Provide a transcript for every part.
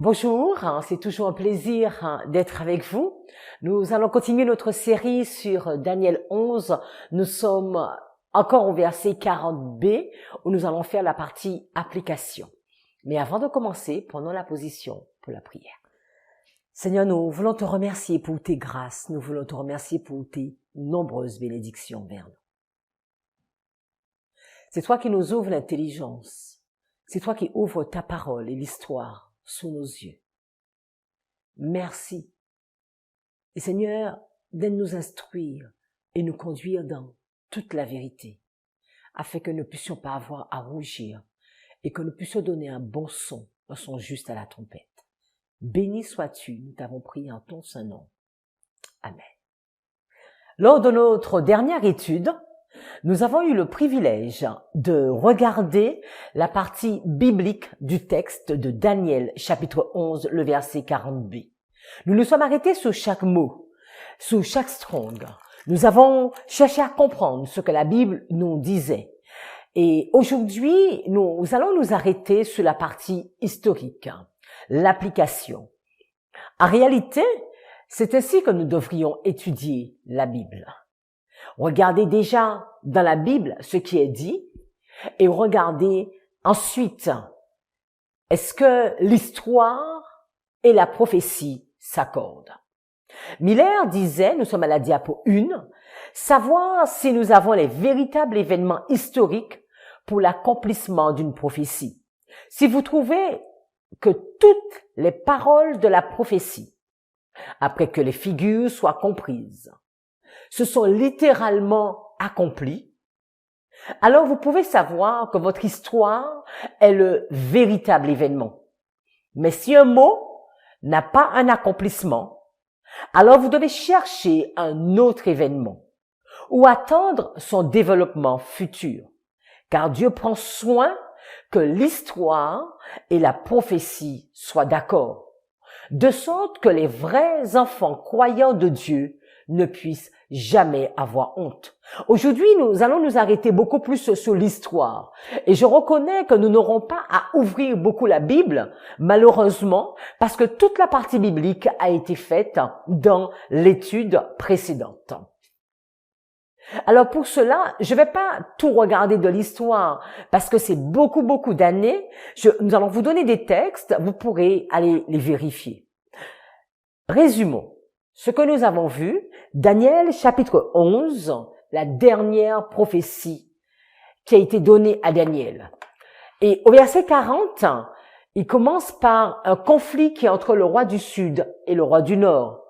Bonjour, c'est toujours un plaisir d'être avec vous. Nous allons continuer notre série sur Daniel 11. Nous sommes encore au verset 40b où nous allons faire la partie application. Mais avant de commencer, prenons la position pour la prière. Seigneur, nous voulons te remercier pour tes grâces, nous voulons te remercier pour tes nombreuses bénédictions vers nous. C'est toi qui nous ouvres l'intelligence, c'est toi qui ouvres ta parole et l'histoire sous nos yeux. Merci. Et Seigneur, d'aide nous instruire et nous conduire dans toute la vérité, afin que nous ne puissions pas avoir à rougir et que nous puissions donner un son juste à la trompette. Béni sois-tu, nous t'avons prié en ton saint nom. Amen. Lors de notre dernière étude, nous avons eu le privilège de regarder la partie biblique du texte de Daniel, chapitre 11, le verset 40b. Nous nous sommes arrêtés sur chaque mot, sur chaque stronde. Nous avons cherché à comprendre ce que la Bible nous disait. Et aujourd'hui, nous allons nous arrêter sur la partie historique, l'application. En réalité, c'est ainsi que nous devrions étudier la Bible. Regardez déjà dans la Bible ce qui est dit et regardez ensuite, est-ce que l'histoire et la prophétie s'accordent? Miller disait, nous sommes à la diapo 1, savoir si nous avons les véritables événements historiques pour l'accomplissement d'une prophétie. Si vous trouvez que toutes les paroles de la prophétie, après que les figures soient comprises, se sont littéralement accomplies, alors vous pouvez savoir que votre histoire est le véritable événement. Mais si un mot n'a pas un accomplissement, alors vous devez chercher un autre événement ou attendre son développement futur, car Dieu prend soin que l'histoire et la prophétie soient d'accord, de sorte que les vrais enfants croyants de Dieu ne puissent jamais avoir honte. Aujourd'hui, nous allons nous arrêter beaucoup plus sur l'histoire. Et je reconnais que nous n'aurons pas à ouvrir beaucoup la Bible, malheureusement, parce que toute la partie biblique a été faite dans l'étude précédente. Alors pour cela, je ne vais pas tout regarder de l'histoire, parce que c'est beaucoup d'années. Nous allons vous donner des textes, vous pourrez aller les vérifier. Résumons. Ce que nous avons vu, Daniel chapitre 11, la dernière prophétie qui a été donnée à Daniel. Et au verset 40, il commence par un conflit qui est entre le roi du Sud et le roi du Nord.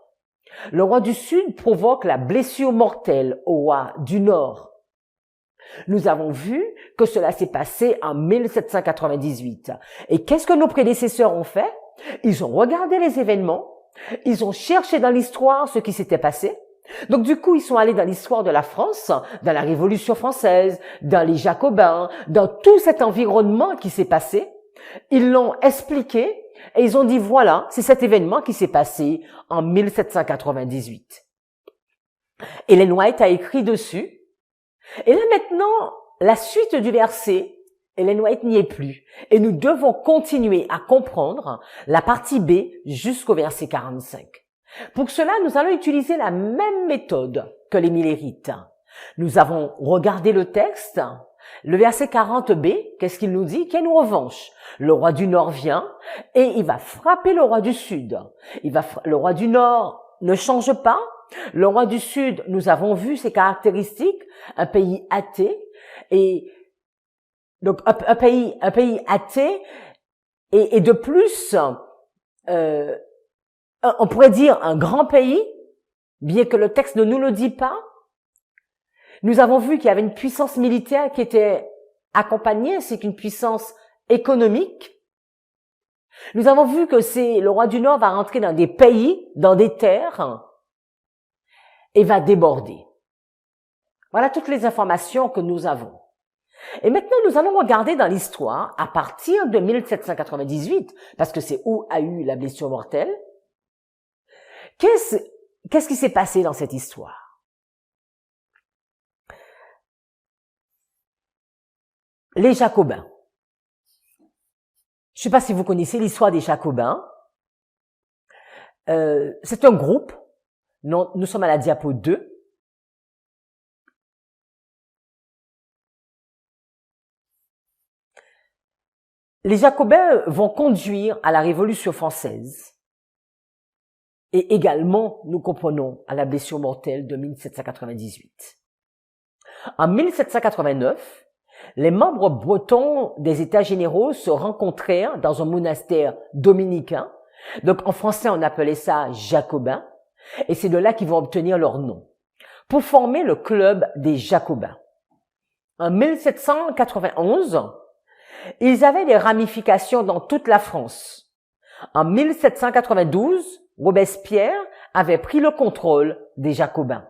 Le roi du Sud provoque la blessure mortelle au roi du Nord. Nous avons vu que cela s'est passé en 1798. Et qu'est-ce que nos prédécesseurs ont fait? Ils ont regardé les événements. Ils ont cherché dans l'histoire ce qui s'était passé. Donc du coup, ils sont allés dans l'histoire de la France, dans la Révolution française, dans les Jacobins, dans tout cet environnement qui s'est passé. Ils l'ont expliqué et ils ont dit voilà, c'est cet événement qui s'est passé en 1798. Ellen White a écrit dessus. Et là maintenant, la suite du verset, Ellen White n'y est plus. Et nous devons continuer à comprendre la partie B jusqu'au verset 45. Pour cela, nous allons utiliser la même méthode que les Millérites. Nous avons regardé le texte. Le verset 40b, qu'est-ce qu'il nous dit? Qu'il y a une revanche. Le roi du Nord vient et il va frapper le roi du Sud. Le roi du Nord ne change pas. Le roi du Sud, nous avons vu ses caractéristiques, un pays athée et donc un pays athée et de plus, on pourrait dire un grand pays, bien que le texte ne nous le dit pas. Nous avons vu qu'il y avait une puissance militaire qui était accompagnée, c'est qu'une puissance économique. Nous avons vu que le roi du Nord va rentrer dans des pays, dans des terres, et va déborder. Voilà toutes les informations que nous avons. Et maintenant, nous allons regarder dans l'histoire, à partir de 1798, parce que c'est où a eu la blessure mortelle, qu'est-ce qui s'est passé dans cette histoire? Les Jacobins. Je ne sais pas si vous connaissez l'histoire des Jacobins. C'est un groupe. Nous sommes à la diapo 2. Les Jacobins vont conduire à la Révolution française et également, nous comprenons, à la blessure mortelle de 1798. En 1789, les membres bretons des États généraux se rencontrèrent dans un monastère dominicain. Donc en français, on appelait ça Jacobins, et c'est de là qu'ils vont obtenir leur nom, pour former le club des Jacobins. En 1791, ils avaient des ramifications dans toute la France. En 1792, Robespierre avait pris le contrôle des Jacobins.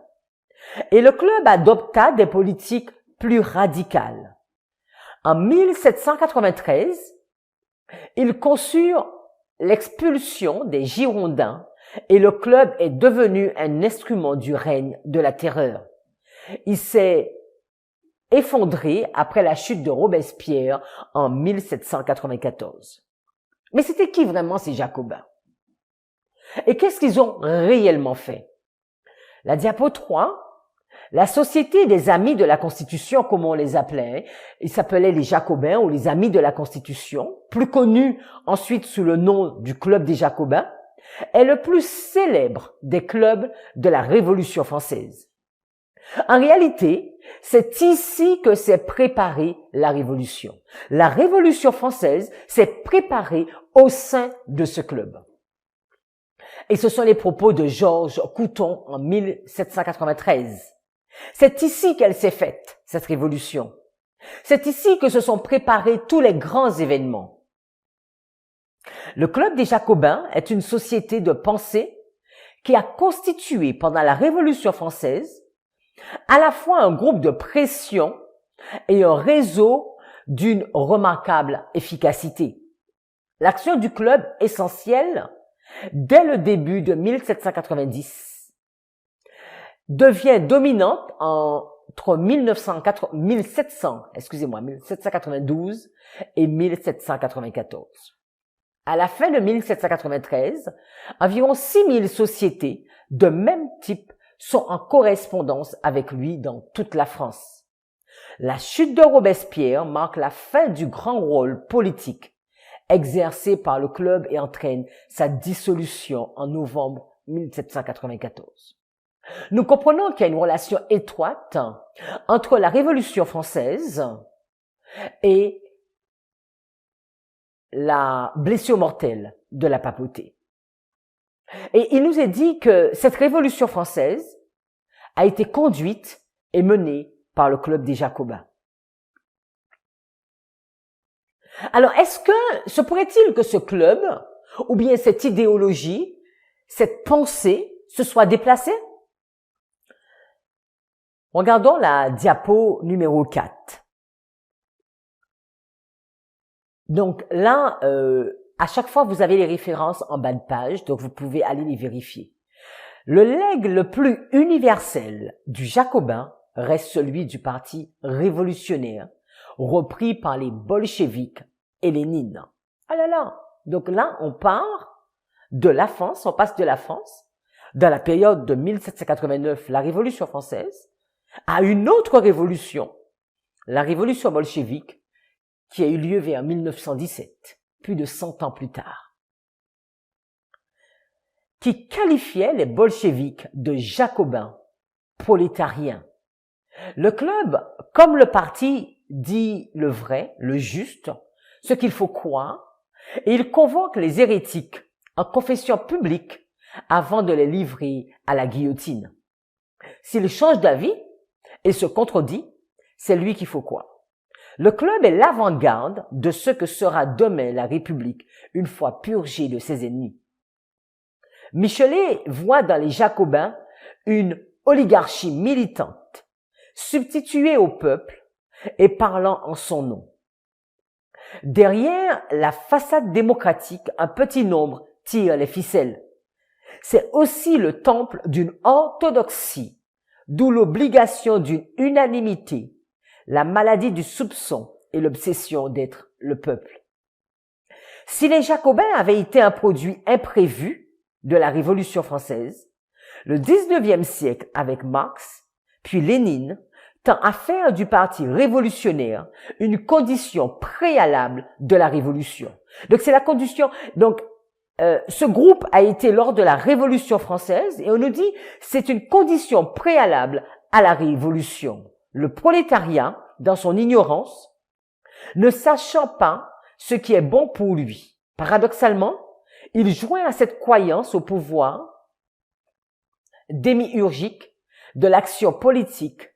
Et le club adopta des politiques plus radicales. En 1793, ils conçurent l'expulsion des Girondins et le club est devenu un instrument du règne de la terreur. Il s'est effondré après la chute de Robespierre en 1794. Mais c'était qui vraiment ces Jacobins? Et qu'est-ce qu'ils ont réellement fait? La diapo 3, la Société des Amis de la Constitution, comme on les appelait, ils s'appelaient les Jacobins ou les Amis de la Constitution, plus connus ensuite sous le nom du Club des Jacobins, est le plus célèbre des clubs de la Révolution française. En réalité, c'est ici que s'est préparée la Révolution. La Révolution française s'est préparée au sein de ce club. Et ce sont les propos de Georges Couthon en 1793. C'est ici qu'elle s'est faite, cette révolution. C'est ici que se sont préparés tous les grands événements. Le Club des Jacobins est une société de pensée qui a constitué pendant la Révolution française à la fois un groupe de pression et un réseau d'une remarquable efficacité. L'action du club essentielle, dès le début de 1790, devient dominante entre 1792 et 1794. À la fin de 1793, environ 6000 sociétés de même type sont en correspondance avec lui dans toute la France. La chute de Robespierre marque la fin du grand rôle politique exercé par le club et entraîne sa dissolution en novembre 1794. Nous comprenons qu'il y a une relation étroite entre la Révolution française et la blessure mortelle de la papauté. Et il nous est dit que cette Révolution française a été conduite et menée par le Club des Jacobins. Alors, se pourrait-il que ce club, ou bien cette idéologie, cette pensée, se soit déplacée? Regardons la diapo numéro 4. Donc là, à chaque fois, vous avez les références en bas de page, donc vous pouvez aller les vérifier. Le legs le plus universel du Jacobin reste celui du parti révolutionnaire, repris par les bolcheviks et Lénine. Ah là là! Donc là, on part de la France, on passe de la France, dans la période de 1789, la Révolution française, à une autre révolution, la révolution bolchevique, qui a eu lieu vers 1917, plus de 100 ans plus tard, qui qualifiait les bolcheviks de jacobins, prolétariens. Le club, comme le parti, dit le vrai, le juste, ce qu'il faut croire, et il convoque les hérétiques en confession publique avant de les livrer à la guillotine. S'il change d'avis et se contredit, c'est lui qu'il faut croire. Le club est l'avant-garde de ce que sera demain la République, une fois purgée de ses ennemis. Michelet voit dans les Jacobins une oligarchie militante, substituée au peuple et parlant en son nom. Derrière la façade démocratique, un petit nombre tire les ficelles. C'est aussi le temple d'une orthodoxie, d'où l'obligation d'une unanimité, la maladie du soupçon et l'obsession d'être le peuple. Si les Jacobins avaient été un produit imprévu de la Révolution française, le 19e siècle avec Marx, puis Lénine, tend à faire du parti révolutionnaire une condition préalable de la révolution. Donc c'est la condition. Donc ce groupe a été lors de la Révolution française et on nous dit c'est une condition préalable à la révolution. Le prolétariat, dans son ignorance, ne sachant pas ce qui est bon pour lui, paradoxalement, il joint à cette croyance au pouvoir démiurgique de l'action politique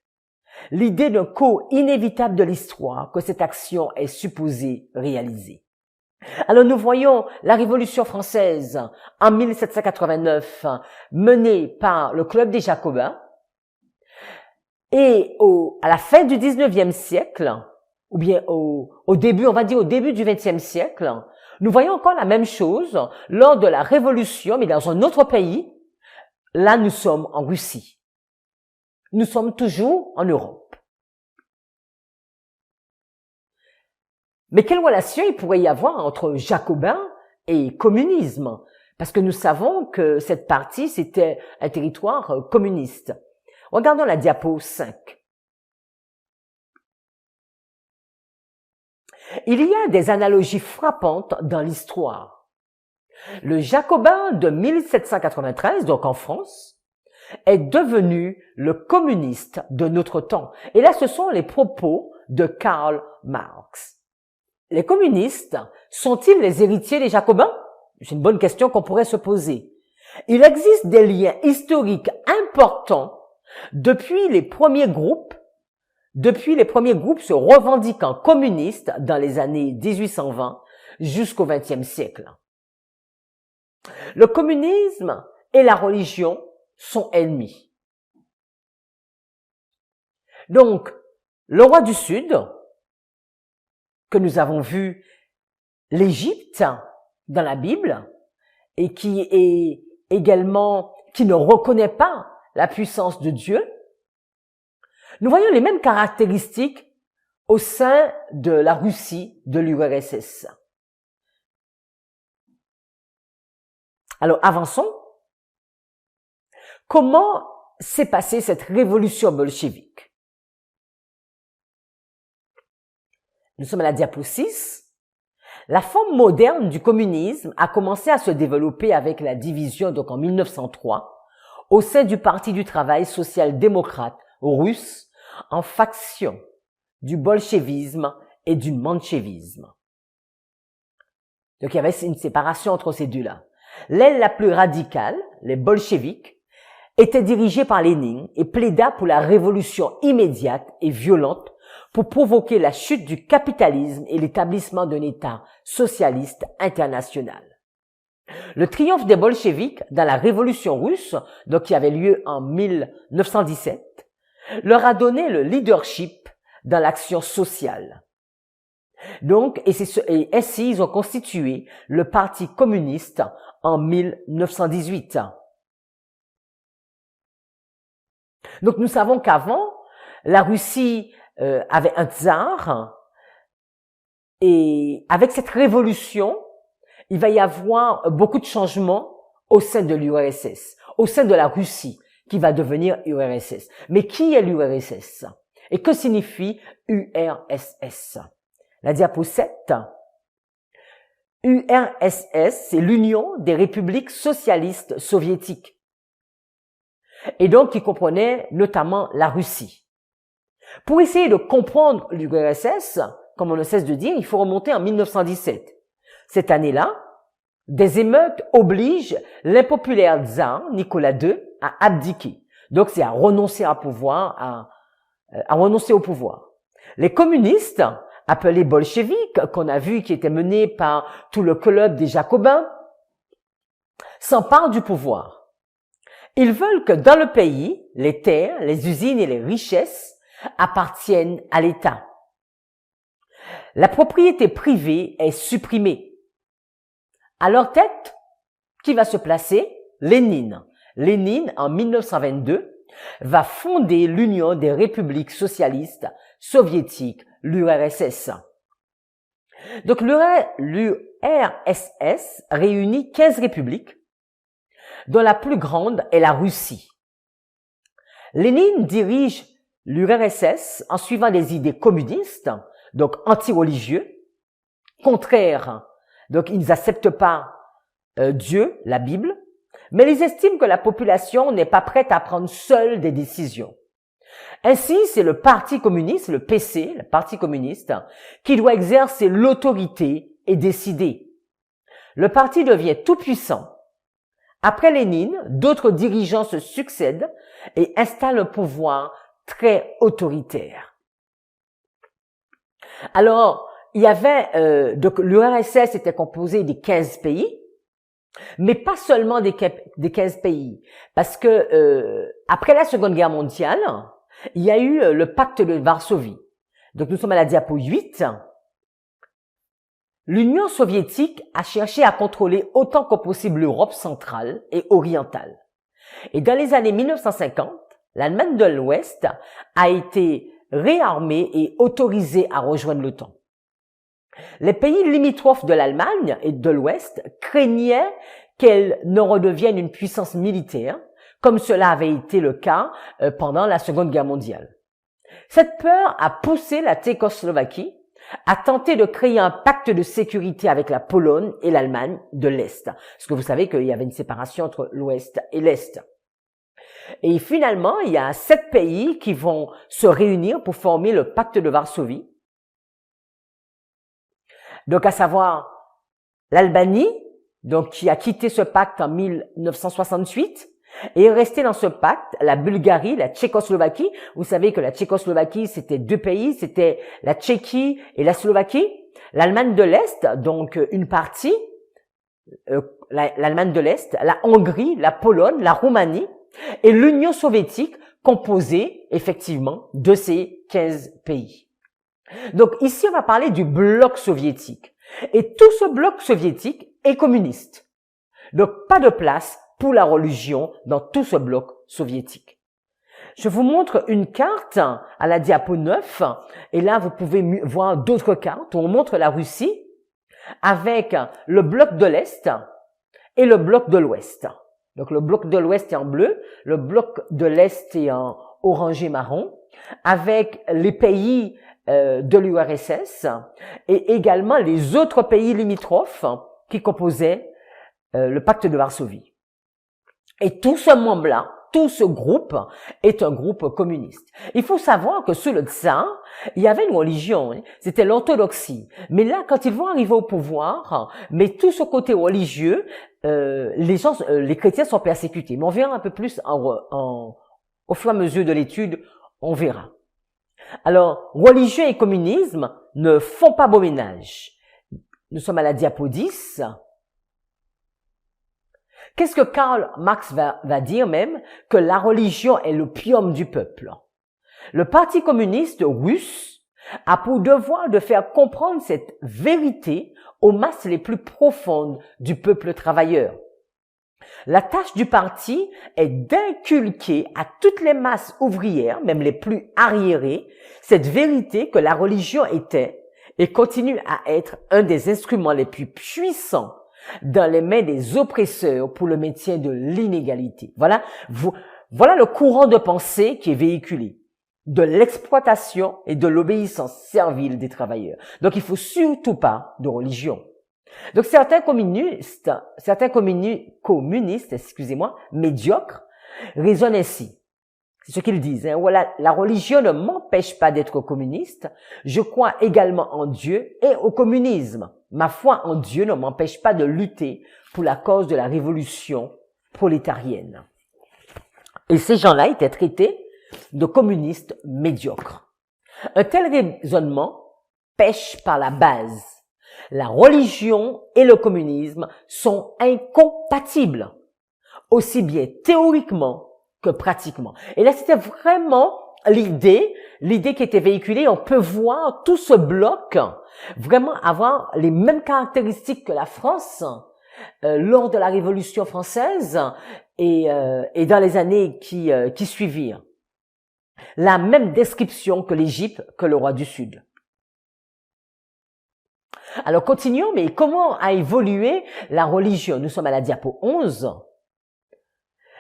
l'idée d'un cours inévitable de l'histoire que cette action est supposée réaliser. Alors nous voyons la Révolution française en 1789 menée par le Club des Jacobins et à la fin du 19e siècle, ou bien au début, on va dire au début du 20e siècle, nous voyons encore la même chose lors de la Révolution, mais dans un autre pays. Là, nous sommes en Russie. Nous sommes toujours en Europe. Mais quelle relation il pourrait y avoir entre jacobins et communisme? Parce que nous savons que cette partie, c'était un territoire communiste. Regardons la diapo 5. Il y a des analogies frappantes dans l'histoire. Le jacobin de 1793, donc en France, est devenu le communiste de notre temps. Et là, ce sont les propos de Karl Marx. Les communistes sont-ils les héritiers des jacobins? C'est une bonne question qu'on pourrait se poser. Il existe des liens historiques importants depuis les premiers groupes se revendiquant communistes dans les années 1820 jusqu'au XXe siècle. Le communisme et la religion sont ennemis. Donc, le roi du Sud, que nous avons vu l'Égypte dans la Bible, et qui est également, qui ne reconnaît pas la puissance de Dieu, nous voyons les mêmes caractéristiques au sein de la Russie de l'URSS. Alors, avançons. Comment s'est passée cette révolution bolchevique? Nous sommes à la diapo 6. La forme moderne du communisme a commencé à se développer avec la division, donc en 1903, au sein du Parti du travail social-démocrate russe en faction du bolchevisme et du menchevisme. Donc il y avait une séparation entre ces deux-là. L'aile la plus radicale, les bolcheviks, était dirigée par Lénine et plaida pour la révolution immédiate et violente pour provoquer la chute du capitalisme et l'établissement d'un État socialiste international. Le triomphe des bolcheviks dans la révolution russe, donc qui avait lieu en 1917, leur a donné le leadership dans l'action sociale. Donc, et ainsi, ils ont constitué le Parti communiste en 1918. Donc, nous savons qu'avant, la Russie avait un tsar, et avec cette révolution, il va y avoir beaucoup de changements au sein de l'URSS, au sein de la Russie, qui va devenir URSS. Mais qui est l'URSS? Et que signifie URSS? La diapo 7. URSS, c'est l'Union des républiques socialistes soviétiques. Et donc, qui comprenait notamment la Russie. Pour essayer de comprendre l'URSS, comme on ne cesse de dire, il faut remonter en 1917. Cette année-là, des émeutes obligent l'impopulaire tsar Nicolas II à abdiquer. Donc, c'est à renoncer au pouvoir, à renoncer au pouvoir. Les communistes, appelés bolcheviks, qu'on a vu qui étaient menés par tout le club des Jacobins, s'emparent du pouvoir. Ils veulent que dans le pays, les terres, les usines et les richesses appartiennent à l'État. La propriété privée est supprimée. À leur tête, qui va se placer? Lénine. Lénine, en 1922, va fonder l'Union des républiques socialistes soviétiques, l'URSS. Donc l'URSS réunit 15 républiques dont la plus grande est la Russie. Lénine dirige l'URSS en suivant des idées communistes, donc anti-religieux, contraires, donc ils n'acceptent pas Dieu, la Bible, mais ils estiment que la population n'est pas prête à prendre seule des décisions. Ainsi, c'est le Parti communiste, le PC, le Parti communiste, qui doit exercer l'autorité et décider. Le parti devient tout puissant. Après Lénine, d'autres dirigeants se succèdent et installent un pouvoir très autoritaire. Alors, il y avait, donc l'URSS était composée des 15 pays, mais pas seulement des 15 pays, parce que après la Seconde Guerre mondiale, il y a eu le pacte de Varsovie. Donc nous sommes à la diapo 8. L'Union soviétique a cherché à contrôler autant que possible l'Europe centrale et orientale. Et dans les années 1950, l'Allemagne de l'Ouest a été réarmée et autorisée à rejoindre l'OTAN. Les pays limitrophes de l'Allemagne et de l'Ouest craignaient qu'elle ne redevienne une puissance militaire, comme cela avait été le cas pendant la Seconde Guerre mondiale. Cette peur a poussé la Tchécoslovaquie à tenter de créer un pacte de sécurité avec la Pologne et l'Allemagne de l'Est. Parce que vous savez qu'il y avait une séparation entre l'Ouest et l'Est. Et finalement, il y a 7 pays qui vont se réunir pour former le pacte de Varsovie. Donc, à savoir l'Albanie, donc qui a quitté ce pacte en 1968, et est resté dans ce pacte la Bulgarie, la Tchécoslovaquie. Vous savez que la Tchécoslovaquie, c'était 2 pays, c'était la Tchéquie et la Slovaquie. L'Allemagne de l'Est, donc une partie, l'Allemagne de l'Est, la Hongrie, la Pologne, la Roumanie, et l'Union soviétique composée, effectivement, de ces 15 pays. Donc ici, on va parler du bloc soviétique. Et tout ce bloc soviétique est communiste. Donc pas de place pour la religion dans tout ce bloc soviétique. Je vous montre une carte à la diapo 9, et là vous pouvez voir d'autres cartes où on montre la Russie avec le bloc de l'Est et le bloc de l'Ouest. Donc le bloc de l'Ouest est en bleu, le bloc de l'Est est en orangé marron, avec les pays de l'URSS et également les autres pays limitrophes qui composaient le pacte de Varsovie. Et tout ce monde-là, tout ce groupe est un groupe communiste. Il faut savoir que sous le tsar, il y avait une religion, c'était l'orthodoxie. Mais là, quand ils vont arriver au pouvoir, mais tout ce côté religieux, les chrétiens sont persécutés. Mais on verra un peu plus au fur et à mesure de l'étude, on verra. Alors, religion et communisme ne font pas beau ménage. Nous sommes à la diapo 10. Qu'est-ce que Karl Marx va dire même? Que la religion est l'opium du peuple. Le Parti communiste russe a pour devoir de faire comprendre cette vérité aux masses les plus profondes du peuple travailleur. La tâche du parti est d'inculquer à toutes les masses ouvrières, même les plus arriérées, cette vérité que la religion était et continue à être un des instruments les plus puissants dans les mains des oppresseurs pour le maintien de l'inégalité. Voilà le courant de pensée qui est véhiculé, de l'exploitation et de l'obéissance servile des travailleurs. Donc il faut surtout pas de religion. Donc certains communistes, médiocres, raisonnent ainsi. C'est ce qu'ils disent. Voilà, la religion ne m'empêche pas d'être communiste. Je crois également en Dieu et au communisme. Ma foi en Dieu ne m'empêche pas de lutter pour la cause de la révolution prolétarienne. Et ces gens-là étaient traités de communistes médiocres. Un tel raisonnement pèche par la base. La religion et le communisme sont incompatibles, aussi bien théoriquement que pratiquement. Et là, c'était vraiment l'idée qui était véhiculée. On peut voir tout ce bloc vraiment avoir les mêmes caractéristiques que la France lors de la Révolution française et dans les années qui suivirent. La même description que l'Égypte, que le roi du Sud. Alors continuons, mais comment a évolué la religion? Nous sommes à la diapo 11.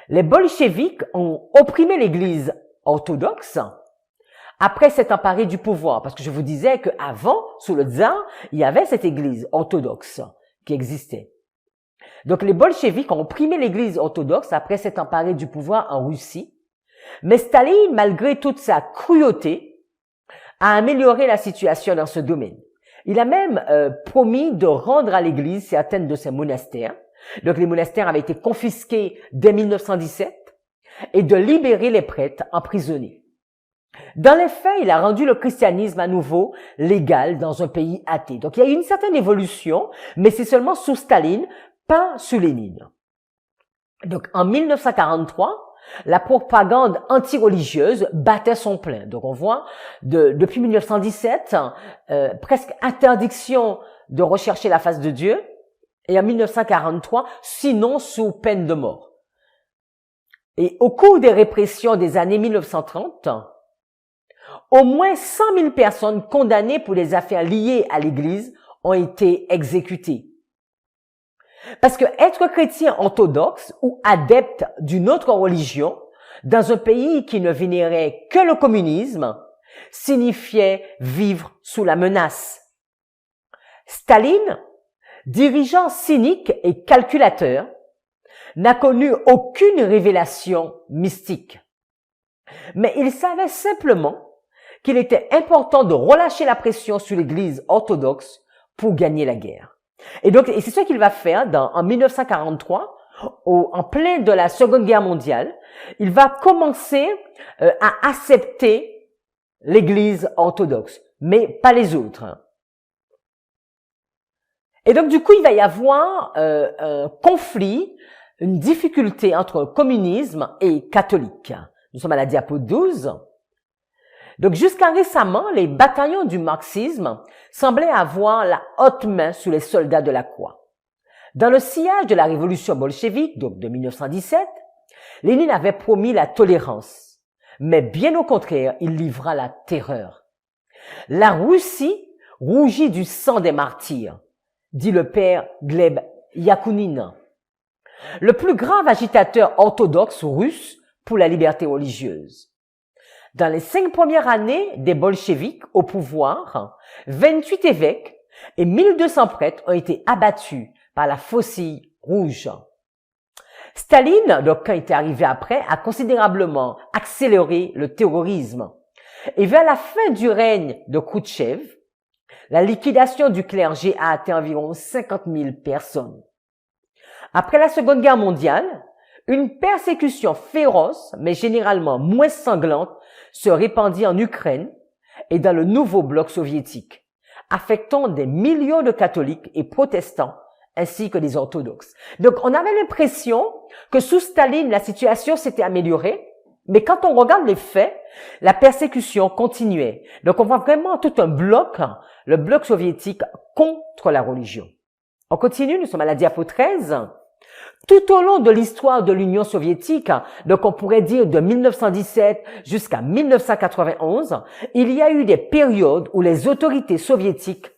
Les bolcheviks ont opprimé l'Église orthodoxe après s'être emparés du pouvoir, parce que je vous disais qu'avant, sous le tsar, il y avait cette Église orthodoxe qui existait. Donc les bolcheviks ont opprimé l'Église orthodoxe après s'être emparés du pouvoir en Russie, mais Staline, malgré toute sa cruauté, a amélioré la situation dans ce domaine. Il a même promis de rendre à l'Église certaines de ses monastères. Donc les monastères avaient été confisqués dès 1917 et de libérer les prêtres emprisonnés. Dans les faits, il a rendu le christianisme à nouveau légal dans un pays athée. Donc il y a eu une certaine évolution, mais c'est seulement sous Staline, pas sous Lénine. Donc en 1943, la propagande anti-religieuse battait son plein. Donc on voit, depuis 1917, presque interdiction de rechercher la face de Dieu, et en 1943, sinon sous peine de mort. Et au cours des répressions des années 1930, au moins 100 000 personnes condamnées pour des affaires liées à l'Église ont été exécutées. Parce que être chrétien orthodoxe ou adepte d'une autre religion dans un pays qui ne vénérait que le communisme signifiait vivre sous la menace. Staline, dirigeant cynique et calculateur, n'a connu aucune révélation mystique. Mais il savait simplement qu'il était important de relâcher la pression sur l'Église orthodoxe pour gagner la guerre. Et c'est ce qu'il va faire en 1943, en plein de la Seconde Guerre mondiale. Il va commencer à accepter l'Église orthodoxe, mais pas les autres. Et donc du coup, il va y avoir un conflit, une difficulté entre communisme et catholique. Nous sommes à la diapo 12. Donc jusqu'à récemment, les bataillons du marxisme semblaient avoir la haute main sur les soldats de la croix. Dans le sillage de la révolution bolchevique, donc de 1917, Lénine avait promis la tolérance, mais bien au contraire, il livra la terreur. La Russie rougit du sang des martyrs, dit le père Gleb Yakounine, le plus grave agitateur orthodoxe russe pour la liberté religieuse. Dans les 5 premières années des bolcheviks au pouvoir, 28 évêques et 1200 prêtres ont été abattus par la faucille rouge. Staline, donc quand il est arrivé après, a considérablement accéléré le terrorisme. Et vers la fin du règne de Khrouchtchev, la liquidation du clergé a atteint environ 50 000 personnes. Après la Seconde Guerre mondiale, une persécution féroce, mais généralement moins sanglante, se répandit en Ukraine et dans le nouveau bloc soviétique, affectant des millions de catholiques et protestants ainsi que des orthodoxes. Donc on avait l'impression que sous Staline, la situation s'était améliorée, mais quand on regarde les faits, la persécution continuait. Donc on voit vraiment tout un bloc, le bloc soviétique contre la religion. On continue, nous sommes à la diapo 13. Tout au long de l'histoire de l'Union soviétique, donc on pourrait dire de 1917 jusqu'à 1991, il y a eu des périodes où les autorités soviétiques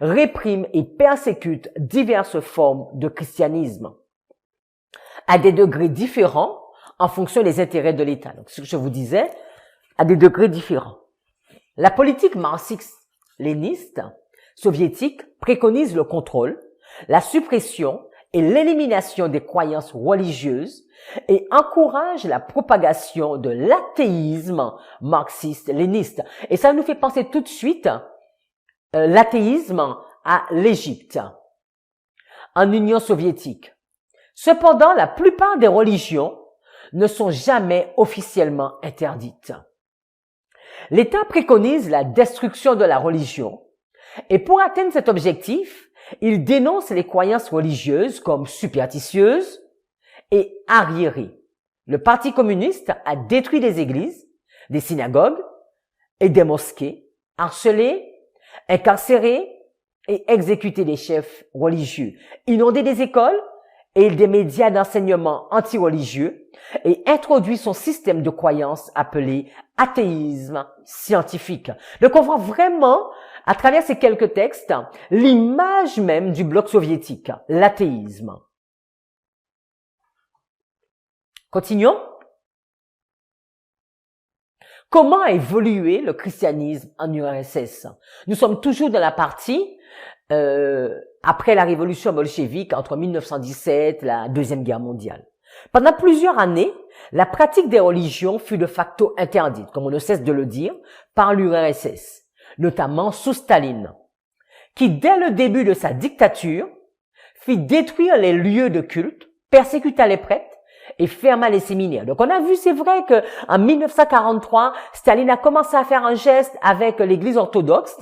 répriment et persécutent diverses formes de christianisme, à des degrés différents en fonction des intérêts de l'État. Donc, ce que je vous disais, à des degrés différents. La politique marxiste-léniniste soviétique préconise le contrôle, la suppression et l'élimination des croyances religieuses et encourage la propagation de l'athéisme marxiste-léniniste. Et ça nous fait penser tout de suite l'athéisme à l'Égypte, en Union soviétique. Cependant, la plupart des religions ne sont jamais officiellement interdites. L'État préconise la destruction de la religion et pour atteindre cet objectif, il dénonce les croyances religieuses comme superstitieuses et arriérées. Le Parti communiste a détruit des églises, des synagogues et des mosquées, harcelé, incarcéré et exécuté des chefs religieux, inondé des écoles et des médias d'enseignement anti-religieux et introduit son système de croyances appelé athéisme scientifique. Donc on voit vraiment, à travers ces quelques textes, l'image même du bloc soviétique, l'athéisme. Continuons. Comment a évolué le christianisme en URSS? Nous sommes toujours dans la partie après la révolution bolchevique entre 1917 et la Deuxième Guerre mondiale. Pendant plusieurs années, la pratique des religions fut de facto interdite, comme on ne cesse de le dire, par l'URSS, notamment sous Staline, qui dès le début de sa dictature fit détruire les lieux de culte, persécuta les prêtres et ferma les séminaires. Donc on a vu, c'est vrai que en 1943, Staline a commencé à faire un geste avec l'Église orthodoxe,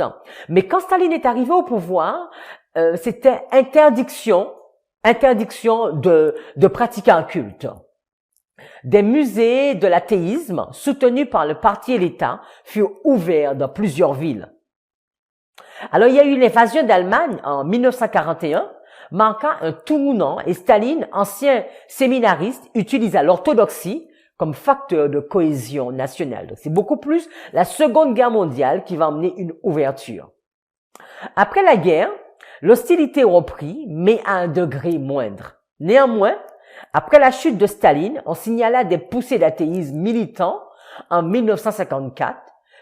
mais quand Staline est arrivé au pouvoir, c'était interdiction de pratiquer un culte. Des musées de l'athéisme soutenus par le parti et l'État furent ouverts dans plusieurs villes. Alors il y a eu l'invasion d'Allemagne en 1941, marqua un tournant et Staline, ancien séminariste, utilisa l'orthodoxie comme facteur de cohésion nationale. Donc, c'est beaucoup plus la Seconde Guerre mondiale qui va emmener une ouverture. Après la guerre, l'hostilité reprit, mais à un degré moindre. Néanmoins, après la chute de Staline, on signala des poussées d'athéisme militants en 1954,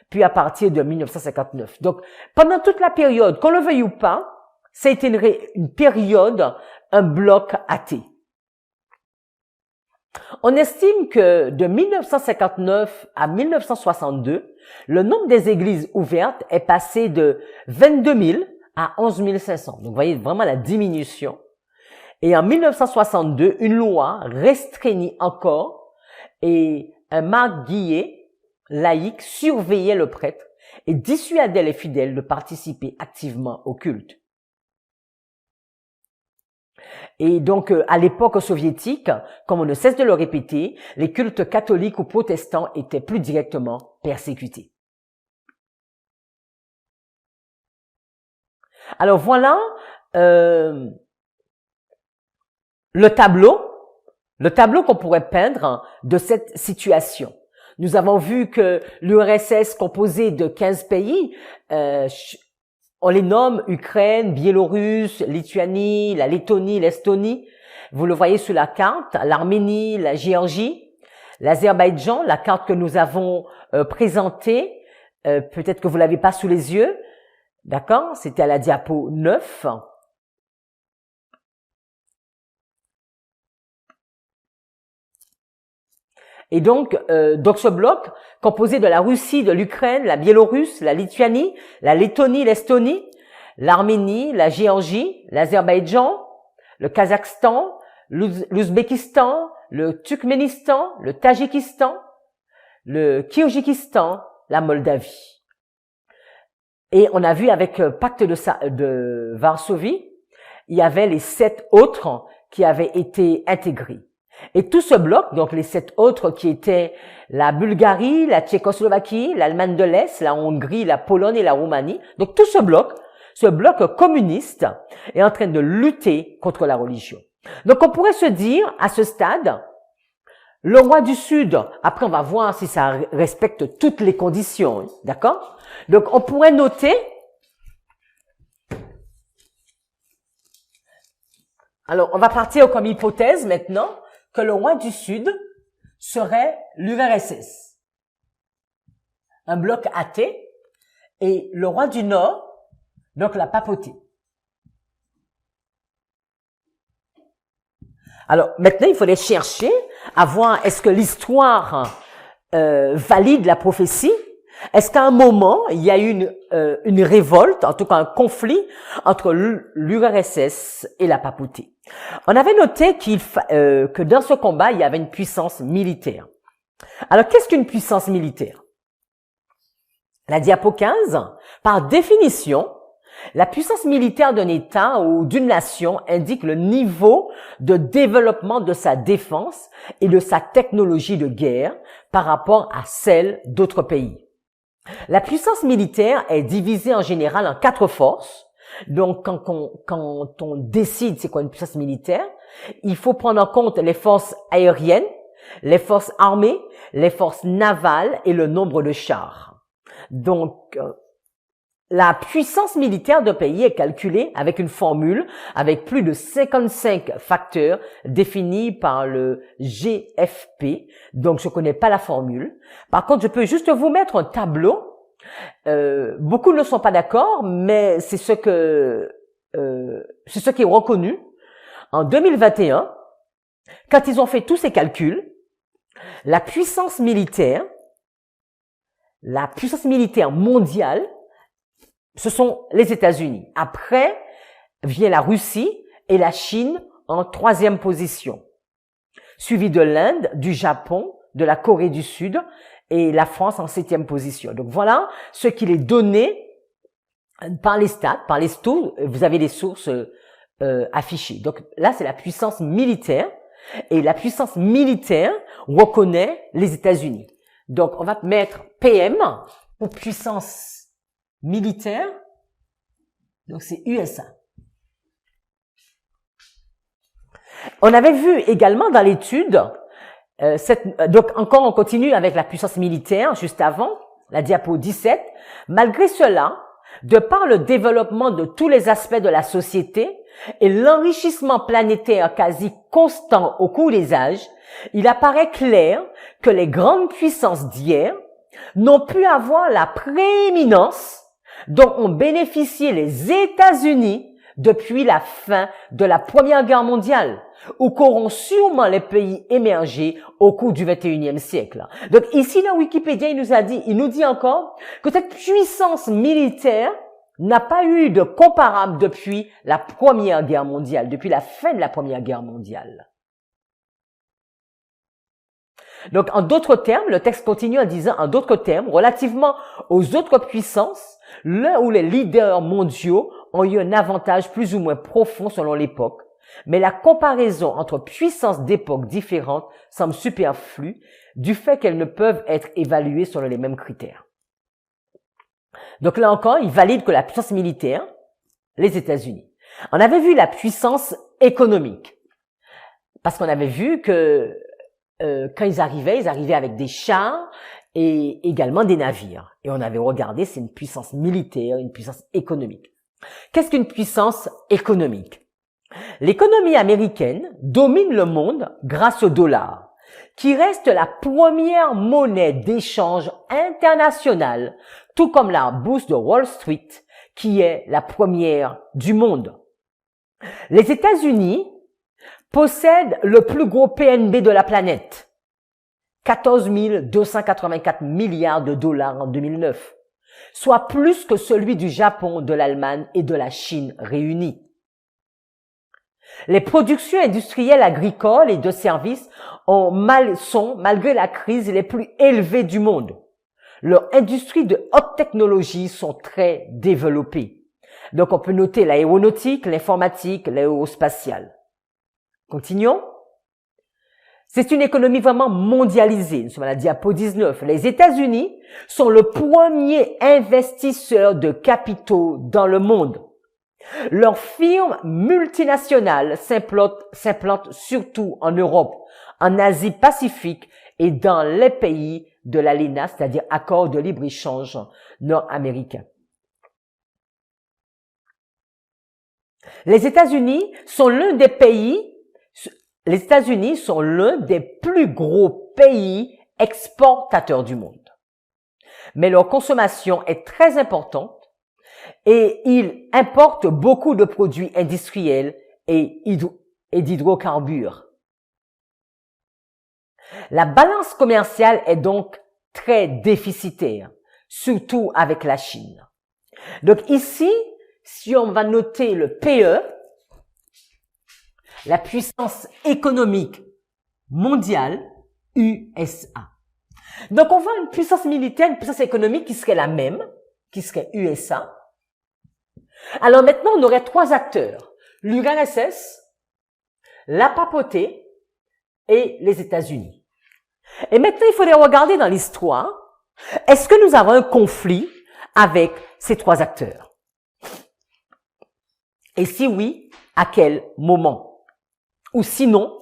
puis à partir de 1959. Donc, pendant toute la période, qu'on le veuille ou pas, ça a été une période, un bloc athée. On estime que de 1959 à 1962, le nombre des églises ouvertes est passé de 22 000 à 11 500. Donc, vous voyez vraiment la diminution. Et en 1962, une loi restreignit encore et un marguillier laïque surveillait le prêtre et dissuadait les fidèles de participer activement au culte. Et donc, à l'époque soviétique, comme on ne cesse de le répéter, les cultes catholiques ou protestants étaient plus directement persécutés. Alors voilà le tableau qu'on pourrait peindre de cette situation. Nous avons vu que l'URSS, composée de 15 pays, on les nomme Ukraine, Biélorusse, Lituanie, la Lettonie, l'Estonie. Vous le voyez sur la carte, l'Arménie, la Géorgie, l'Azerbaïdjan, la carte que nous avons présentée. Peut-être que vous l'avez pas sous les yeux. D'accord? C'était à la diapo 9. Et donc ce bloc, composé de la Russie, de l'Ukraine, la Biélorusse, la Lituanie, la Lettonie, l'Estonie, l'Arménie, la Géorgie, l'Azerbaïdjan, le Kazakhstan, l'Ouzbékistan, le Turkménistan, le Tadjikistan, le Kirghizistan, la Moldavie. Et on a vu avec Pacte de Varsovie, il y avait les 7 autres qui avaient été intégrés. Et tout ce bloc, donc les 7 autres qui étaient la Bulgarie, la Tchécoslovaquie, l'Allemagne de l'Est, la Hongrie, la Pologne et la Roumanie, donc tout ce bloc communiste est en train de lutter contre la religion. Donc on pourrait se dire à ce stade, le roi du Sud, après on va voir si ça respecte toutes les conditions, d'accord? Donc on pourrait noter, alors on va partir comme hypothèse maintenant, que le roi du Sud serait l'URSS, un bloc athée, et le roi du Nord, donc la papauté. Alors maintenant, il faudrait chercher à voir est-ce que l'histoire valide la prophétie. Est-ce qu'à un moment, il y a eu une révolte, en tout cas un conflit entre l'URSS et la papauté? On avait noté que dans ce combat, il y avait une puissance militaire. Alors, qu'est-ce qu'une puissance militaire? La diapo 15, par définition, la puissance militaire d'un État ou d'une nation indique le niveau de développement de sa défense et de sa technologie de guerre par rapport à celle d'autres pays. La puissance militaire est divisée en général en 4 forces. Donc, quand on décide c'est quoi une puissance militaire, il faut prendre en compte les forces aériennes, les forces armées, les forces navales et le nombre de chars. Donc, la puissance militaire d'un pays est calculée avec une formule avec plus de 55 facteurs définis par le GFP. Donc, je connais pas la formule. Par contre, je peux juste vous mettre un tableau. Beaucoup ne sont pas d'accord, mais c'est ce qui est reconnu. En 2021, quand ils ont fait tous ces calculs, la puissance militaire mondiale, ce sont les États-Unis. Après, vient la Russie et la Chine en 3e position, suivi de l'Inde, du Japon, de la Corée du Sud et la France en 7e position. Donc voilà ce qu'il est donné par les stats, par les sources. Vous avez les sources affichées. Donc là, c'est la puissance militaire. Et la puissance militaire reconnaît les États-Unis. Donc, on va mettre PM pour puissance militaire. Donc, c'est USA. On avait vu également dans l'étude, donc encore on continue avec la puissance militaire juste avant, la diapo 17. Malgré cela, de par le développement de tous les aspects de la société et l'enrichissement planétaire quasi constant au cours des âges, il apparaît clair que les grandes puissances d'hier n'ont pu avoir la prééminence dont ont bénéficié les États-Unis depuis la fin de la Première Guerre mondiale, ou qu'auront sûrement les pays émergés au cours du XXIe siècle. Donc ici, dans Wikipédia, il nous dit encore que cette puissance militaire n'a pas eu de comparable depuis la Première Guerre mondiale, depuis la fin de la Première Guerre mondiale. Donc, en d'autres termes, le texte continue en disant, en d'autres termes, relativement aux autres puissances, là où les leaders mondiaux ont eu un avantage plus ou moins profond selon l'époque, mais la comparaison entre puissances d'époques différentes semble superflue du fait qu'elles ne peuvent être évaluées selon les mêmes critères. Donc là encore, il valide que la puissance militaire, les États-Unis. On avait vu la puissance économique, parce qu'on avait vu que quand ils arrivaient avec des chars et également des navires. Et on avait regardé, c'est une puissance militaire, une puissance économique. Qu'est-ce qu'une puissance économique? L'économie américaine domine le monde grâce au dollar, qui reste la première monnaie d'échange internationale, tout comme la bourse de Wall Street, qui est la première du monde. Les États-Unis possèdent le plus gros PNB de la planète, 14 284 milliards de dollars en 2009, soit plus que celui du Japon, de l'Allemagne et de la Chine réunis. Les productions industrielles agricoles et de services sont, malgré la crise, les plus élevées du monde. Leurs industries de haute technologie sont très développées. Donc, on peut noter l'aéronautique, l'informatique, l'aérospatiale. Continuons. C'est une économie vraiment mondialisée. Nous sommes à la diapo 19. Les États-Unis sont le premier investisseur de capitaux dans le monde. Leurs firmes multinationales s'implantent surtout en Europe, en Asie-Pacifique et dans les pays de l'ALENA, c'est-à-dire accord de libre-échange nord-américain. Les États-Unis sont l'un des plus gros pays exportateurs du monde. Mais leur consommation est très importante et ils importent beaucoup de produits industriels et d'hydrocarbures. La balance commerciale est donc très déficitaire, surtout avec la Chine. Donc ici, si on va noter le PE, la puissance économique mondiale, USA. Donc on voit une puissance militaire, une puissance économique qui serait la même, qui serait USA. Alors maintenant, on aurait trois acteurs, l'URSS, la papauté et les États-Unis. Et maintenant, il faudrait regarder dans l'histoire, est-ce que nous avons un conflit avec ces trois acteurs? Et si oui, à quel moment? Ou sinon,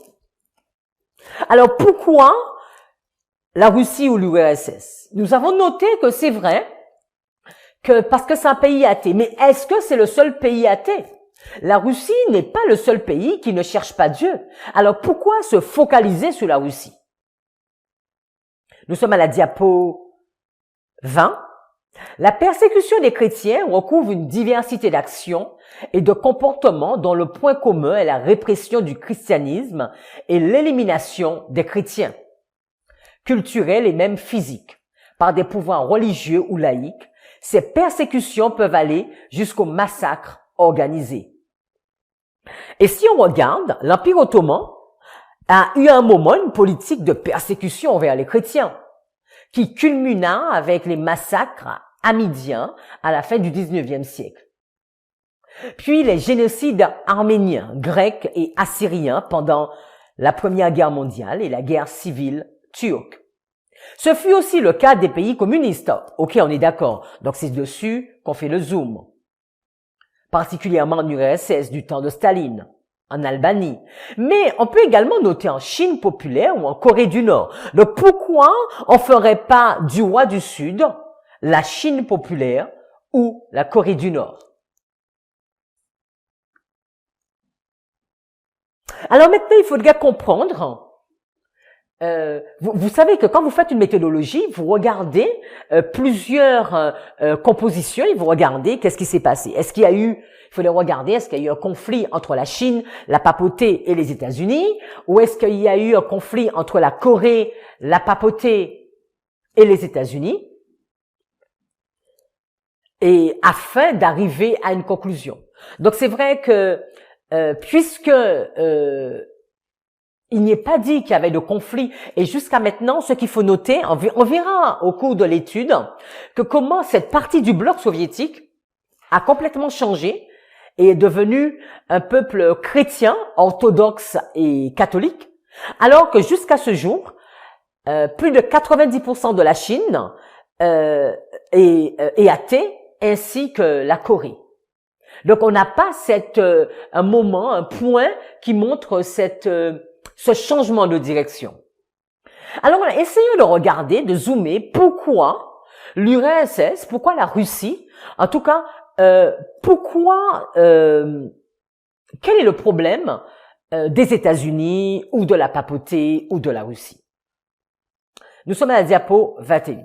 alors pourquoi la Russie ou l'URSS? Nous avons noté que c'est vrai parce que c'est un pays athée. Mais est-ce que c'est le seul pays athée? La Russie n'est pas le seul pays qui ne cherche pas Dieu. Alors pourquoi se focaliser sur la Russie? Nous sommes à la diapo 20. La persécution des chrétiens recouvre une diversité d'actions et de comportements dont le point commun est la répression du christianisme et l'élimination des chrétiens, culturels et même physiques, par des pouvoirs religieux ou laïques. Ces persécutions peuvent aller jusqu'au massacre organisé. Et si on regarde, l'Empire ottoman a eu un moment une politique de persécution envers les chrétiens, qui culmina avec les massacres hamidiens à la fin du 19e siècle. Puis les génocides arméniens, grecs et assyriens pendant la Première Guerre mondiale et la guerre civile turque. Ce fut aussi le cas des pays communistes. Ok, on est d'accord. Donc c'est dessus qu'on fait le zoom. Particulièrement en URSS du temps de Staline, en Albanie. Mais on peut également noter en Chine populaire ou en Corée du Nord. Donc pourquoi on ferait pas du roi du Sud la Chine populaire ou la Corée du Nord? Alors maintenant, il faudrait comprendre, vous savez que quand vous faites une méthodologie, vous regardez plusieurs compositions et vous regardez qu'est-ce qui s'est passé. Est-ce qu'il y a eu, il faudrait regarder, est-ce qu'il y a eu un conflit entre la Chine, la papauté et les États-Unis, ou est-ce qu'il y a eu un conflit entre la Corée, la papauté et les États-Unis, et afin d'arriver à une conclusion. Donc c'est vrai que puisque il n'y est pas dit qu'il y avait de conflit. Et jusqu'à maintenant, ce qu'il faut noter, on verra au cours de l'étude, que comment cette partie du bloc soviétique a complètement changé et est devenu un peuple chrétien, orthodoxe et catholique, alors que jusqu'à ce jour, plus de 90% de la Chine est athée, ainsi que la Corée. Donc on n'a pas un moment, un point qui montre ce changement de direction. Alors voilà, essayons de regarder, de zoomer, pourquoi l'URSS, pourquoi la Russie, en tout cas, quel est le problème des États-Unis ou de la papauté ou de la Russie. Nous sommes à la diapo 21.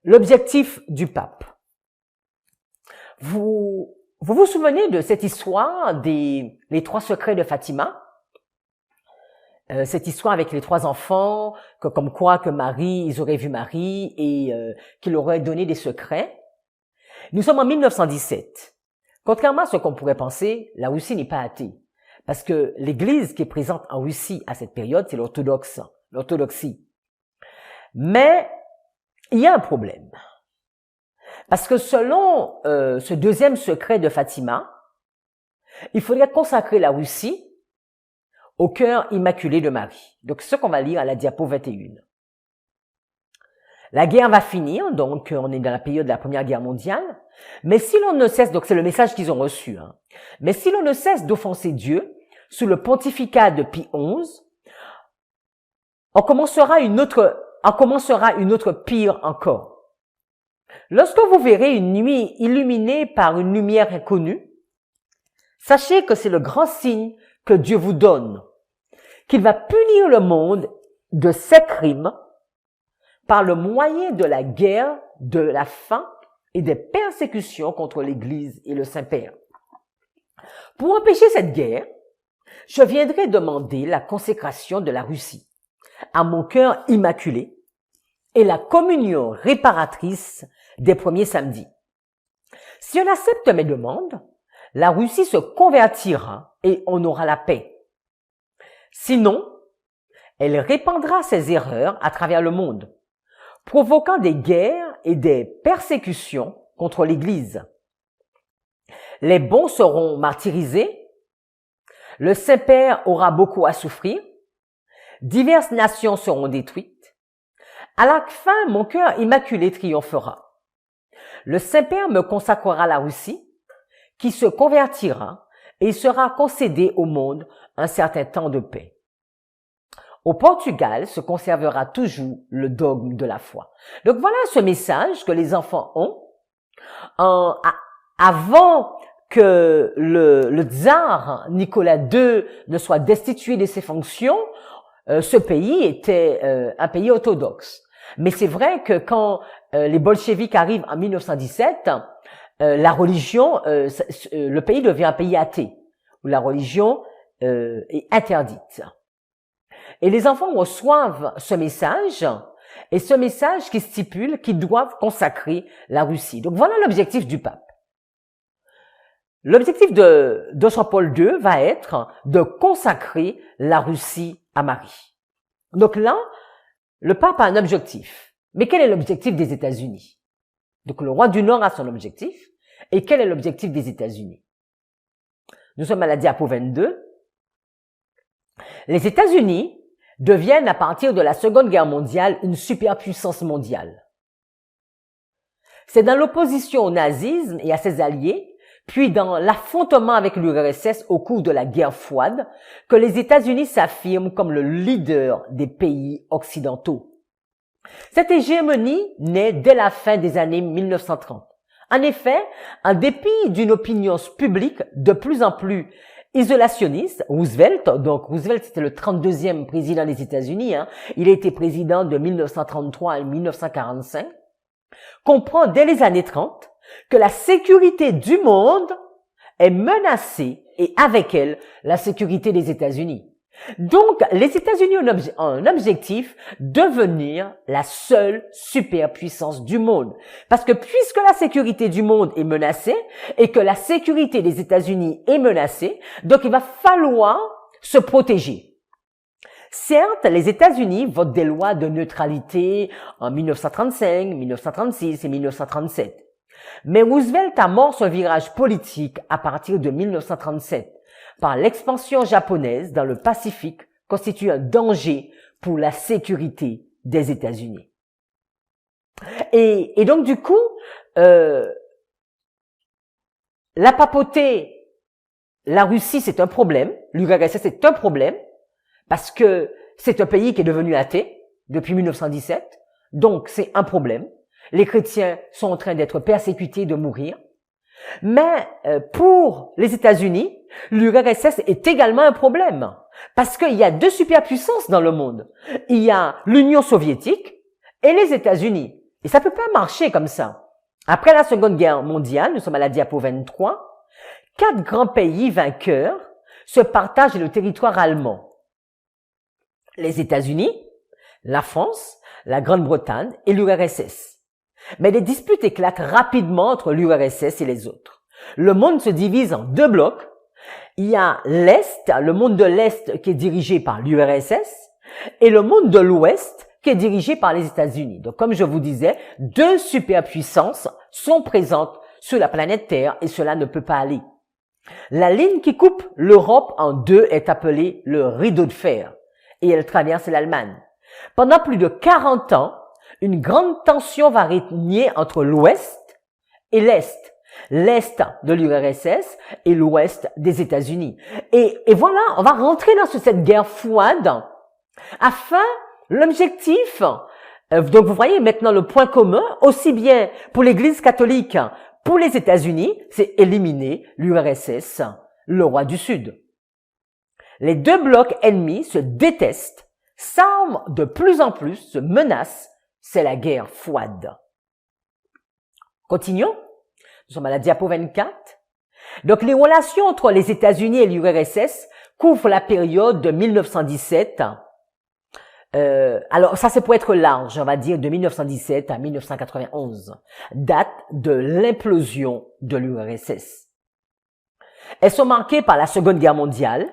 L'objectif du pape. Vous vous souvenez de cette histoire les 3 secrets de Fatima? Cette histoire avec les 3 enfants, comme quoi que Marie, ils auraient vu Marie et qu'il aurait donné des secrets. Nous sommes en 1917. Contrairement à ce qu'on pourrait penser, la Russie n'est pas athée. Parce que l'église qui est présente en Russie à cette période, c'est l'orthodoxie. Mais il y a un problème. Parce que selon ce 2e secret de Fatima, il faudrait consacrer la Russie au cœur immaculé de Marie. Donc, c'est ce qu'on va lire à la diapo 21. La guerre va finir, donc on est dans la période de la Première Guerre mondiale, mais si l'on ne cesse, donc c'est le message qu'ils ont reçu, mais si l'on ne cesse d'offenser Dieu, sous le pontificat de Pie XI, on commencera une autre pire encore. Lorsque vous verrez une nuit illuminée par une lumière inconnue, sachez que c'est le grand signe que Dieu vous donne, qu'il va punir le monde de ses crimes par le moyen de la guerre, de la faim et des persécutions contre l'Église et le Saint-Père. Pour empêcher cette guerre, je viendrai demander la consécration de la Russie à mon cœur immaculé et la communion réparatrice des premiers samedis. Si on accepte mes demandes, la Russie se convertira et on aura la paix. Sinon, elle répandra ses erreurs à travers le monde, provoquant des guerres et des persécutions contre l'Église. Les bons seront martyrisés, le Saint-Père aura beaucoup à souffrir, diverses nations seront détruites. À la fin, mon cœur immaculé triomphera. Le Saint-Père me consacrera la Russie, qui se convertira et sera concédé au monde un certain temps de paix. Au Portugal se conservera toujours le dogme de la foi. Donc voilà ce message que les enfants ont avant que le tsar Nicolas II ne soit destitué de ses fonctions. Ce pays était un pays orthodoxe. Mais c'est vrai que quand les bolcheviks arrivent en 1917, la religion, le pays devient un pays athée, où la religion est interdite. Et les enfants reçoivent ce message, et ce message qui stipule qu'ils doivent consacrer la Russie. Donc voilà l'objectif du pape. L'objectif de Jean-Paul II va être de consacrer la Russie à Marie. Donc là, le pape a un objectif. Mais quel est l'objectif des États-Unis? Donc le roi du Nord a son objectif. Et quel est l'objectif des États-Unis? Nous sommes à la diapo 22. Les États-Unis deviennent à partir de la Seconde Guerre mondiale une superpuissance mondiale. C'est dans l'opposition au nazisme et à ses alliés, puis dans l'affrontement avec l'URSS au cours de la guerre froide, que les États-Unis s'affirment comme le leader des pays occidentaux. Cette hégémonie naît dès la fin des années 1930. En effet, en dépit d'une opinion publique de plus en plus isolationniste, Roosevelt c'était le 32e président des États-Unis, il a été président de 1933 à 1945, comprend dès les années 30 que la sécurité du monde est menacée et avec elle la sécurité des États-Unis. Donc, les États-Unis ont un objectif, devenir la seule superpuissance du monde. Parce que puisque la sécurité du monde est menacée et que la sécurité des États-Unis est menacée, donc il va falloir se protéger. Certes, les États-Unis votent des lois de neutralité en 1935, 1936 et 1937. Mais Roosevelt amorce un virage politique à partir de 1937. Par l'expansion japonaise dans le Pacifique constitue un danger pour la sécurité des États-Unis. Et donc du coup, la papauté, la Russie c'est un problème, l'URSS c'est un problème, parce que c'est un pays qui est devenu athée depuis 1917, donc c'est un problème. Les chrétiens sont en train d'être persécutés, de mourir. Mais pour les États-Unis, l'URSS est également un problème parce qu'il y a deux superpuissances dans le monde. Il y a l'Union soviétique et les États-Unis. Et ça peut pas marcher comme ça. Après la Seconde Guerre mondiale, nous sommes à la diapo 23, 4 grands pays vainqueurs se partagent le territoire allemand. Les États-Unis, la France, la Grande-Bretagne et l'URSS. Mais des disputes éclatent rapidement entre l'URSS et les autres. Le monde se divise en deux blocs. Il y a l'Est, le monde de l'Est qui est dirigé par l'URSS et le monde de l'Ouest qui est dirigé par les États-Unis. Donc comme je vous disais, deux superpuissances sont présentes sur la planète Terre et cela ne peut pas aller. La ligne qui coupe l'Europe en deux est appelée le rideau de fer et elle traverse l'Allemagne. Pendant plus de 40 ans, une grande tension va régner entre l'Ouest et l'Est. L'Est de l'URSS et l'Ouest des États-Unis. Et voilà, on va rentrer dans cette guerre froide afin, l'objectif, donc vous voyez maintenant le point commun, aussi bien pour l'Église catholique, pour les États-Unis, c'est éliminer l'URSS, le roi du Sud. Les deux blocs ennemis se détestent, s'arment de plus en plus, se menacent. C'est la guerre froide. Continuons. Nous sommes à la diapo 24. Donc, les relations entre les États-Unis et l'URSS couvrent la période de 1917. Alors, ça, c'est pour être large, on va dire de 1917 à 1991. Date de l'implosion de l'URSS. Elles sont marquées par la Seconde Guerre mondiale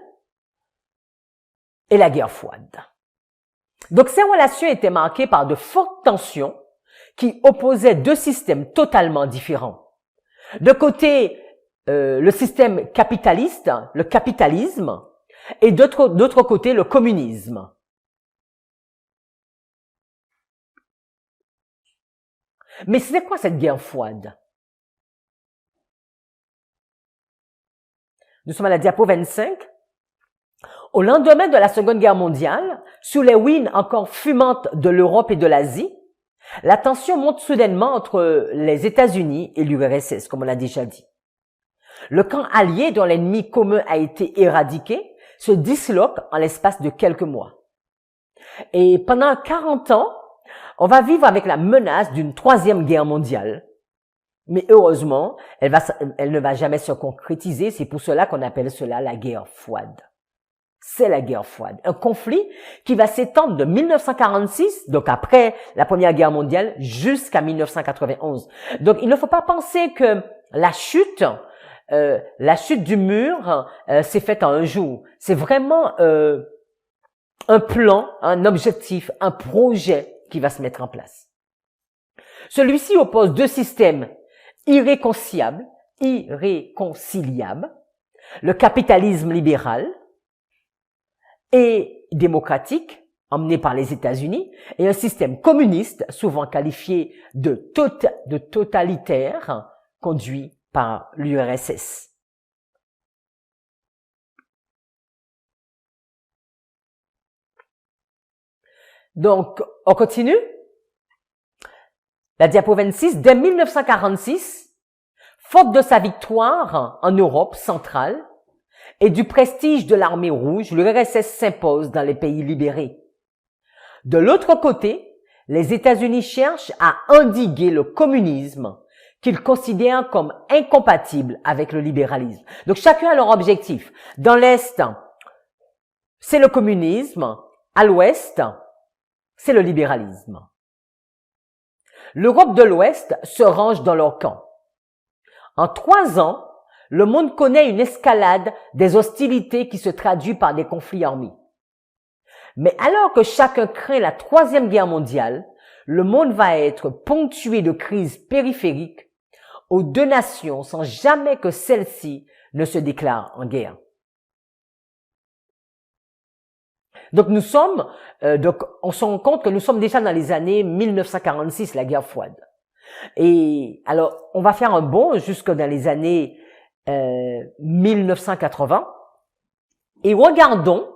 et la guerre froide. Donc, ces relations étaient marquées par de fortes tensions qui opposaient deux systèmes totalement différents. De côté, le système capitaliste, le capitalisme, et d'autre côté, le communisme. Mais c'est quoi cette guerre froide? Nous sommes à la diapo 25. Au lendemain de la Seconde Guerre mondiale, sous les ruines encore fumantes de l'Europe et de l'Asie, la tension monte soudainement entre les États-Unis et l'URSS, comme on l'a déjà dit. Le camp allié dont l'ennemi commun a été éradiqué se disloque en l'espace de quelques mois. Et pendant 40 ans, on va vivre avec la menace d'une troisième guerre mondiale. Mais heureusement, elle ne va jamais se concrétiser. C'est pour cela qu'on appelle cela la guerre froide. C'est la guerre froide. Un conflit qui va s'étendre de 1946, donc après la Première Guerre mondiale, jusqu'à 1991. Donc il ne faut pas penser que la chute du mur s'est faite en un jour. C'est vraiment un plan, un objectif, un projet qui va se mettre en place. Celui-ci oppose deux systèmes irréconciliables, le capitalisme libéral et démocratique, emmené par les États-Unis, et un système communiste, souvent qualifié de totalitaire, conduit par l'URSS. Donc, on continue. La diapo 26, dès 1946, faute de sa victoire en Europe centrale et du prestige de l'armée rouge, l'URSS s'impose dans les pays libérés. De l'autre côté, les États-Unis cherchent à endiguer le communisme qu'ils considèrent comme incompatible avec le libéralisme. Donc chacun a leur objectif. Dans l'Est, c'est le communisme. À l'Ouest, c'est le libéralisme. L'Europe de l'Ouest se range dans leur camp. En 3 ans, le monde connaît une escalade des hostilités qui se traduit par des conflits armés. Mais alors que chacun craint la Troisième Guerre mondiale, le monde va être ponctué de crises périphériques aux deux nations sans jamais que celles-ci ne se déclarent en guerre. Donc on se rend compte que nous sommes déjà dans les années 1946, la guerre froide. Et alors, on va faire un bond jusque dans les années 1980 et regardons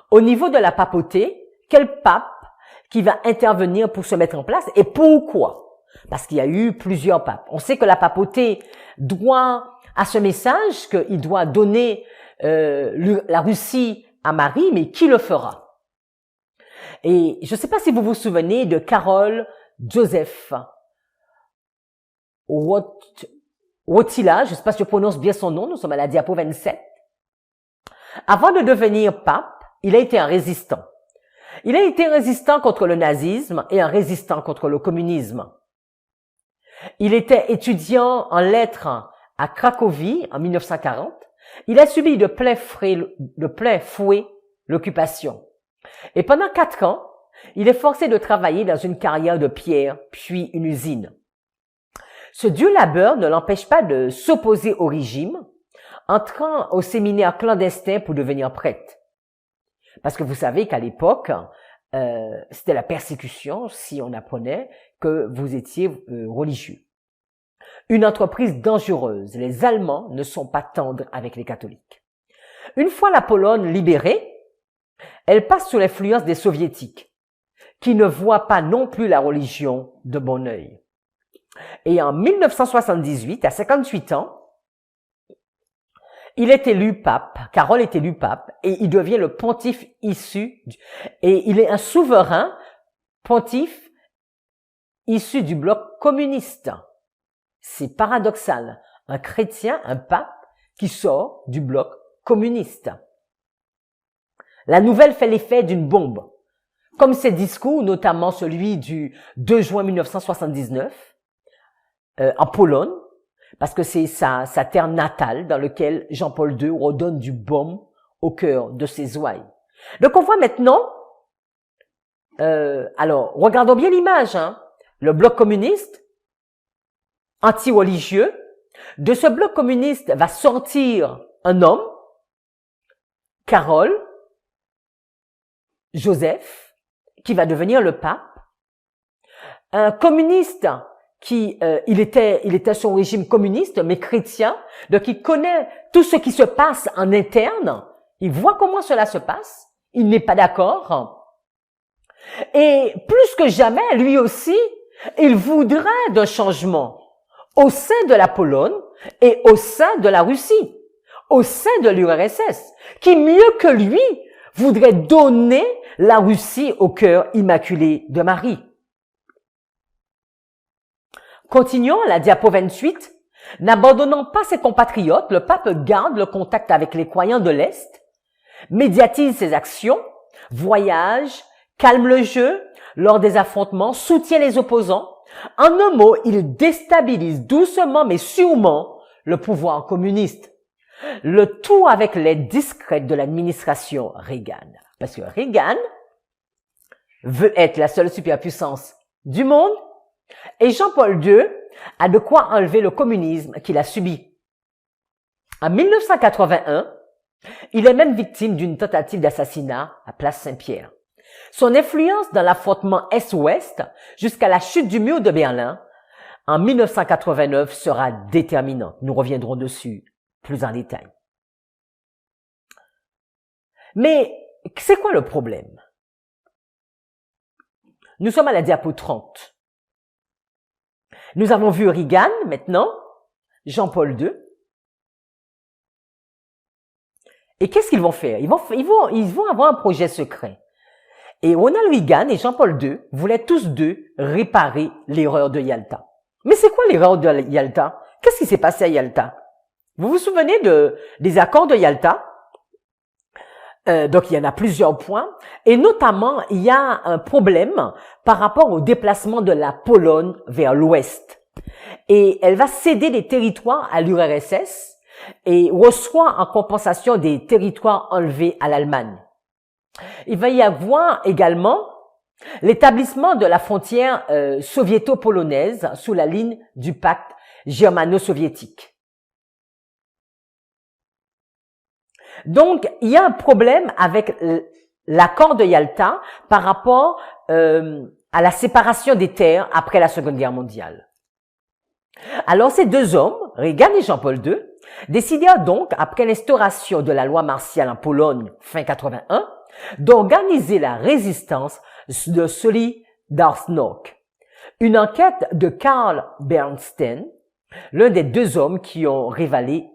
au niveau de la papauté quel pape qui va intervenir pour se mettre en place et pourquoi. Parce qu'il y a eu plusieurs papes. On sait que la papauté doit à ce message qu'il doit donner la Russie à Marie, mais qui le fera? Et je ne sais pas si vous vous souvenez de Karol Joseph Wojtyła, je ne sais pas si je prononce bien son nom, nous sommes à la diapo 27. Avant de devenir pape, il a été un résistant. Il a été résistant contre le nazisme et un résistant contre le communisme. Il était étudiant en lettres à Cracovie en 1940. Il a subi de plein fouet l'occupation. Et pendant 4 ans, il est forcé de travailler dans une carrière de pierre, puis une usine. Ce dur labeur ne l'empêche pas de s'opposer au régime, entrant au séminaire clandestin pour devenir prêtre. Parce que vous savez qu'à l'époque, c'était la persécution si on apprenait que vous étiez religieux. Une entreprise dangereuse. Les Allemands ne sont pas tendres avec les catholiques. Une fois la Pologne libérée, elle passe sous l'influence des Soviétiques, qui ne voient pas non plus la religion de bon œil. Et en 1978, à 58 ans, il est élu pape, Karol est élu pape, et il devient le pontife et il est un souverain pontife issu du bloc communiste. C'est paradoxal, un chrétien, un pape, qui sort du bloc communiste. La nouvelle fait l'effet d'une bombe, comme ses discours, notamment celui du 2 juin 1979, en Pologne, parce que c'est sa terre natale dans laquelle Jean-Paul II redonne du baume au cœur de ses ouailles. Donc on voit maintenant, alors regardons bien l'image, le bloc communiste, anti-religieux. De ce bloc communiste va sortir un homme, Karol Joseph, qui va devenir le pape, un communiste qui il était son régime communiste mais chrétien, donc il connaît tout ce qui se passe en interne Il voit comment cela se passe. Il n'est pas d'accord. Et plus que jamais, lui aussi, il voudrait d'un changement au sein de la Pologne et au sein de la Russie, au sein de l'URSS, qui mieux que lui voudrait donner la Russie au cœur immaculé de Marie. Continuons à la diapo 28. N'abandonnant pas ses compatriotes, le pape garde le contact avec les croyants de l'Est, médiatise ses actions, voyage, calme le jeu lors des affrontements, soutient les opposants. En un mot, il déstabilise doucement mais sûrement le pouvoir communiste. Le tout avec l'aide discrète de l'administration Reagan. Parce que Reagan veut être la seule superpuissance du monde et Jean-Paul II a de quoi enlever le communisme qu'il a subi. En 1981, il est même victime d'une tentative d'assassinat à Place Saint-Pierre. Son influence dans l'affrontement Est-Ouest jusqu'à la chute du mur de Berlin en 1989 sera déterminante. Nous reviendrons dessus plus en détail. Mais c'est quoi le problème? Nous sommes à la diapo 30. Nous avons vu Reagan maintenant, Jean-Paul II. Et qu'est-ce qu'ils vont faire? Ils vont avoir un projet secret. Et Ronald Reagan et Jean-Paul II voulaient tous deux réparer l'erreur de Yalta. Mais c'est quoi l'erreur de Yalta? Qu'est-ce qui s'est passé à Yalta? Vous vous souvenez des accords de Yalta? Donc, il y en a plusieurs points. Et notamment, il y a un problème par rapport au déplacement de la Pologne vers l'Ouest. Et elle va céder des territoires à l'URSS et reçoit en compensation des territoires enlevés à l'Allemagne. Il va y avoir également l'établissement de la frontière soviéto-polonaise sous la ligne du pacte germano-soviétique. Donc, il y a un problème avec l'accord de Yalta par rapport à la séparation des terres après la Seconde Guerre mondiale. Alors, ces deux hommes, Reagan et Jean-Paul II, décidèrent donc, après l'instauration de la loi martiale en Pologne fin 81, d'organiser la résistance de Solidarność. Une enquête de Carl Bernstein, l'un des deux hommes qui ont révélé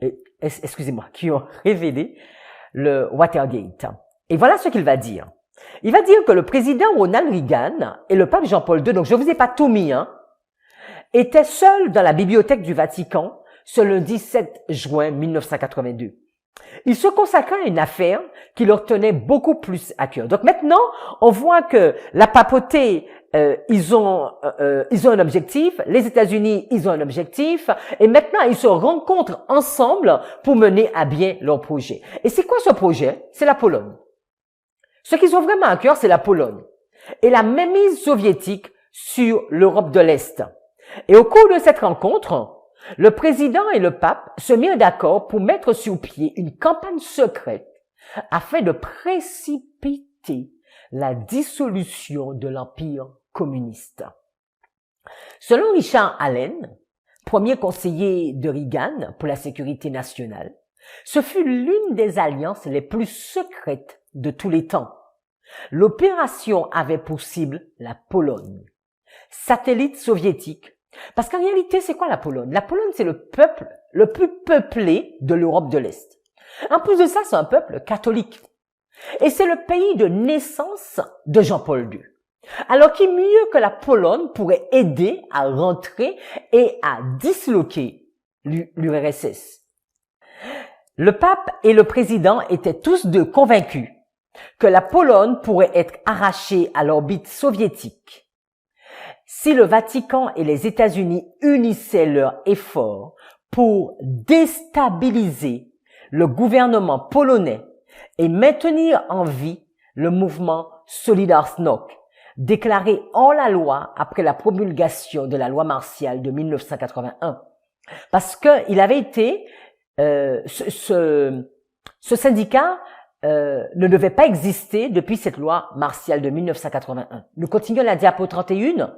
le Watergate. Et voilà ce qu'il va dire. Il va dire que le président Ronald Reagan et le pape Jean-Paul II, donc je vous ai pas tout mis, étaient seuls dans la bibliothèque du Vatican ce lundi 7 juin 1982. Ils se consacraient à une affaire qui leur tenait beaucoup plus à cœur. Donc maintenant, on voit que la papauté, ils ont un objectif, les États-Unis, ils ont un objectif, et maintenant, ils se rencontrent ensemble pour mener à bien leur projet. Et c'est quoi ce projet? C'est la Pologne. Ce qu'ils ont vraiment à cœur, c'est la Pologne. Et la mainmise soviétique sur l'Europe de l'Est. Et au cours de cette rencontre, le président et le pape se mirent d'accord pour mettre sur pied une campagne secrète afin de précipiter la dissolution de l'Empire communiste. Selon Richard Allen, premier conseiller de Reagan pour la sécurité nationale, ce fut l'une des alliances les plus secrètes de tous les temps. L'opération avait pour cible la Pologne, satellite soviétique. Parce qu'en réalité, c'est quoi la Pologne? La Pologne, c'est le peuple le plus peuplé de l'Europe de l'Est. En plus de ça, c'est un peuple catholique. Et c'est le pays de naissance de Jean-Paul II. Alors qui mieux que la Pologne pourrait aider à rentrer et à disloquer l'URSS? Le pape et le président étaient tous deux convaincus que la Pologne pourrait être arrachée à l'orbite soviétique si le Vatican et les États-Unis unissaient leurs efforts pour déstabiliser le gouvernement polonais et maintenir en vie le mouvement Solidarność, déclaré hors la loi après la promulgation de la loi martiale de 1981. Parce que il avait été, ce syndicat ne devait pas exister depuis cette loi martiale de 1981. Nous continuons la diapo 31,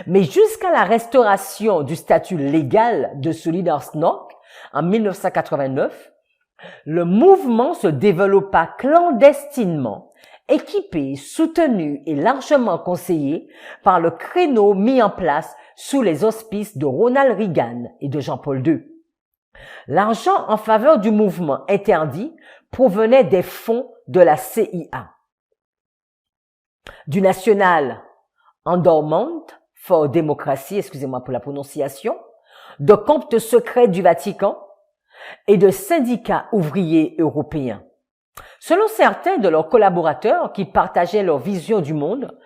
mais jusqu'à la restauration du statut légal de Solidarność en 1989, Le mouvement se développa clandestinement, équipé, soutenu et largement conseillé par le créneau mis en place sous les auspices de Ronald Reagan et de Jean-Paul II. L'argent en faveur du mouvement interdit provenait des fonds de la CIA, du National Endowment for Democracy, excusez-moi pour la prononciation, de comptes secrets du Vatican et de syndicats ouvriers européens. Selon certains de leurs collaborateurs qui partageaient leur vision du monde,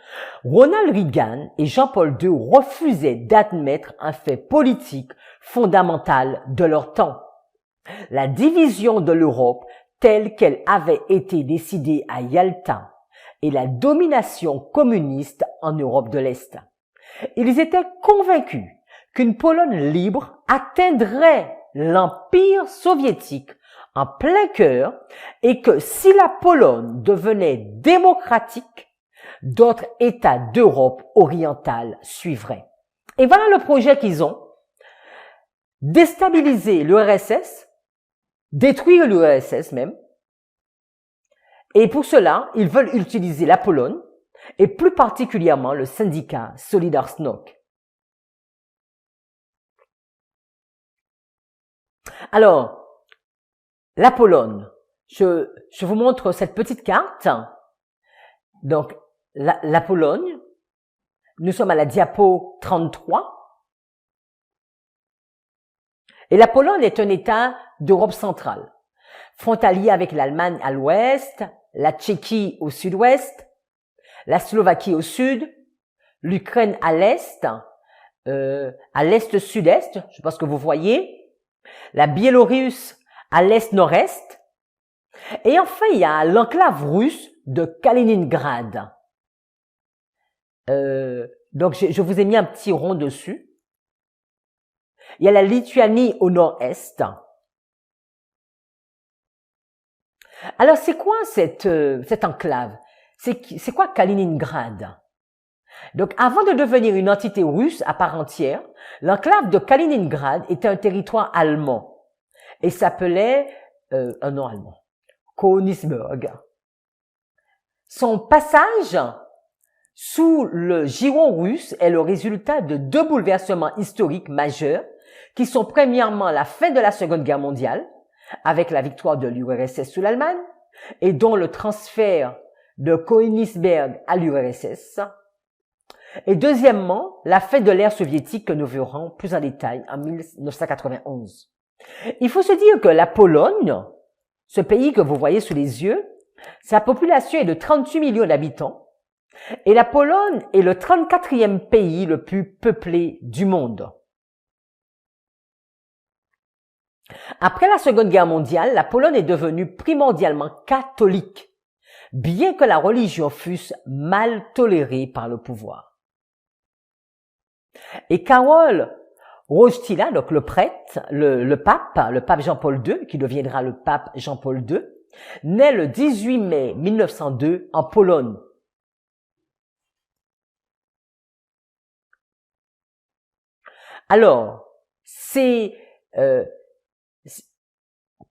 Ronald Reagan et Jean-Paul II refusaient d'admettre un fait politique fondamental de leur temps: la division de l'Europe telle qu'elle avait été décidée à Yalta et la domination communiste en Europe de l'Est. Ils étaient convaincus qu'une Pologne libre atteindrait l'Empire soviétique en plein cœur et que si la Pologne devenait démocratique, d'autres États d'Europe orientale suivraient. Et voilà le projet qu'ils ont: déstabiliser l'URSS, détruire l'URSS même. Et pour cela, ils veulent utiliser la Pologne et plus particulièrement le syndicat Solidarność. Alors, la Pologne, je vous montre cette petite carte. Donc, la Pologne, nous sommes à la diapo 33. Et la Pologne est un État d'Europe centrale, frontalier avec l'Allemagne à l'ouest, la Tchéquie au sud-ouest, la Slovaquie au sud, l'Ukraine à l'est sud-est, je pense que vous voyez, la Biélorusse à l'est-nord-est, et enfin il y a l'enclave russe de Kaliningrad. Donc je vous ai mis un petit rond dessus. Il y a la Lituanie au nord-est. Alors c'est quoi cette enclave? C'est quoi Kaliningrad? Donc avant de devenir une entité russe à part entière, l'enclave de Kaliningrad était un territoire allemand et s'appelait un nom allemand, Königsberg. Son passage sous le giron russe est le résultat de deux bouleversements historiques majeurs qui sont premièrement la fin de la Seconde Guerre mondiale, avec la victoire de l'URSS sous l'Allemagne, et dont le transfert de Königsberg à l'URSS, et deuxièmement, la fin de l'ère soviétique que nous verrons plus en détail en 1991. Il faut se dire que la Pologne, ce pays que vous voyez sous les yeux, sa population est de 38 millions d'habitants, et la Pologne est le 34e pays le plus peuplé du monde. Après la Seconde Guerre mondiale, la Pologne est devenue primordialement catholique, bien que la religion fût mal tolérée par le pouvoir. Et Karol Wojtyła, donc le prêtre, le pape Jean-Paul II, qui deviendra le pape Jean-Paul II, naît le 18 mai 1902 en Pologne. Alors,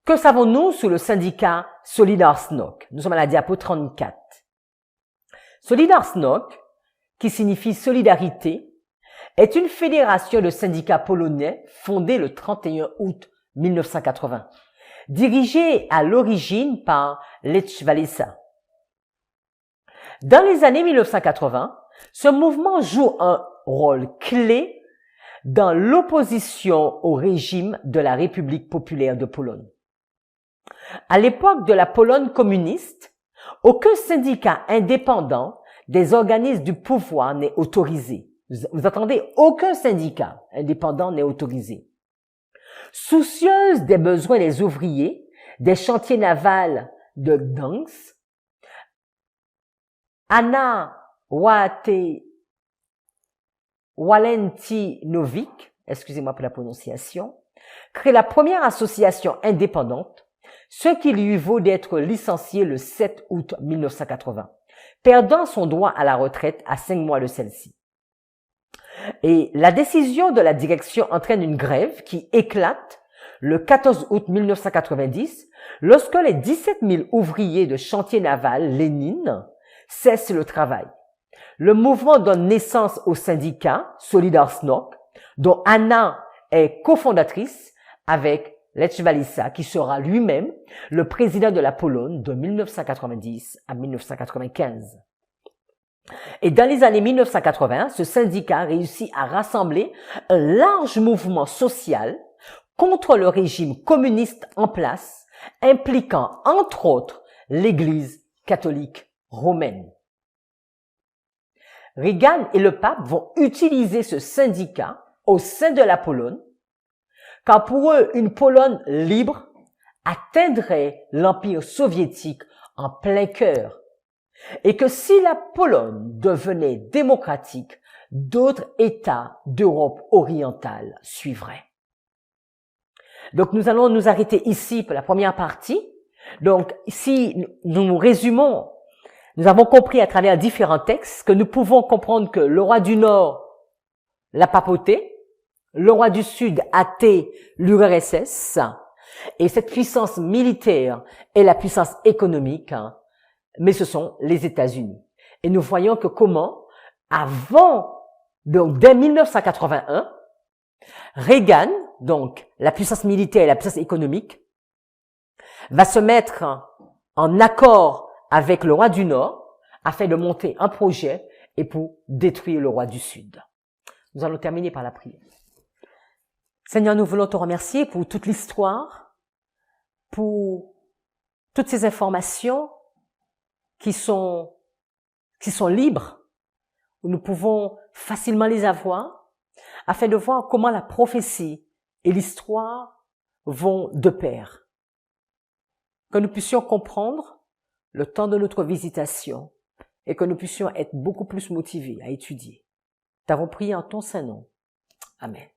que savons-nous sous le syndicat Solidarność? Nous sommes à la diapo 34. Solidarność, qui signifie solidarité, est une fédération de syndicats polonais fondée le 31 août 1980, dirigée à l'origine par Lech Walesa. Dans les années 1980, ce mouvement joue un rôle clé dans l'opposition au régime de la République populaire de Pologne. À l'époque de la Pologne communiste, aucun syndicat indépendant des organismes du pouvoir n'est autorisé. Vous entendez? Aucun syndicat indépendant n'est autorisé. Soucieuse des besoins des ouvriers des chantiers navals de Gdansk, Anna Walentynowicz, excusez-moi pour la prononciation, crée la première association indépendante, ce qui lui vaut d'être licenciée le 7 août 1980, perdant son droit à la retraite à 5 mois de celle-ci. Et la décision de la direction entraîne une grève qui éclate le 14 août 1990, lorsque les 17 000 ouvriers de chantier naval Lénine cessent le travail. Le mouvement donne naissance au syndicat Solidarność, dont Anna est cofondatrice avec Lech Walesa, qui sera lui-même le président de la Pologne de 1990 à 1995. Et dans les années 1980, ce syndicat réussit à rassembler un large mouvement social contre le régime communiste en place, impliquant entre autres l'Église catholique romaine. Reagan et le pape vont utiliser ce syndicat au sein de la Pologne, car pour eux, une Pologne libre atteindrait l'Empire soviétique en plein cœur, et que si la Pologne devenait démocratique, d'autres États d'Europe orientale suivraient. Donc nous allons nous arrêter ici pour la première partie. Donc si nous résumons, nous avons compris à travers différents textes que nous pouvons comprendre que le roi du Nord l'a papauté, le roi du Sud athée l'URSS, et cette puissance militaire est la puissance économique, mais ce sont les États-Unis. Et nous voyons que comment, donc dès 1981, Reagan, donc la puissance militaire et la puissance économique, va se mettre en accord avec le roi du Nord afin de monter un projet et pour détruire le roi du Sud. Nous allons terminer par la prière. Seigneur, nous voulons te remercier pour toute l'histoire, pour toutes ces informations qui sont libres, où nous pouvons facilement les avoir, afin de voir comment la prophétie et l'histoire vont de pair. Que nous puissions comprendre le temps de notre visitation et que nous puissions être beaucoup plus motivés à étudier. T'avons prié en ton saint nom. Amen.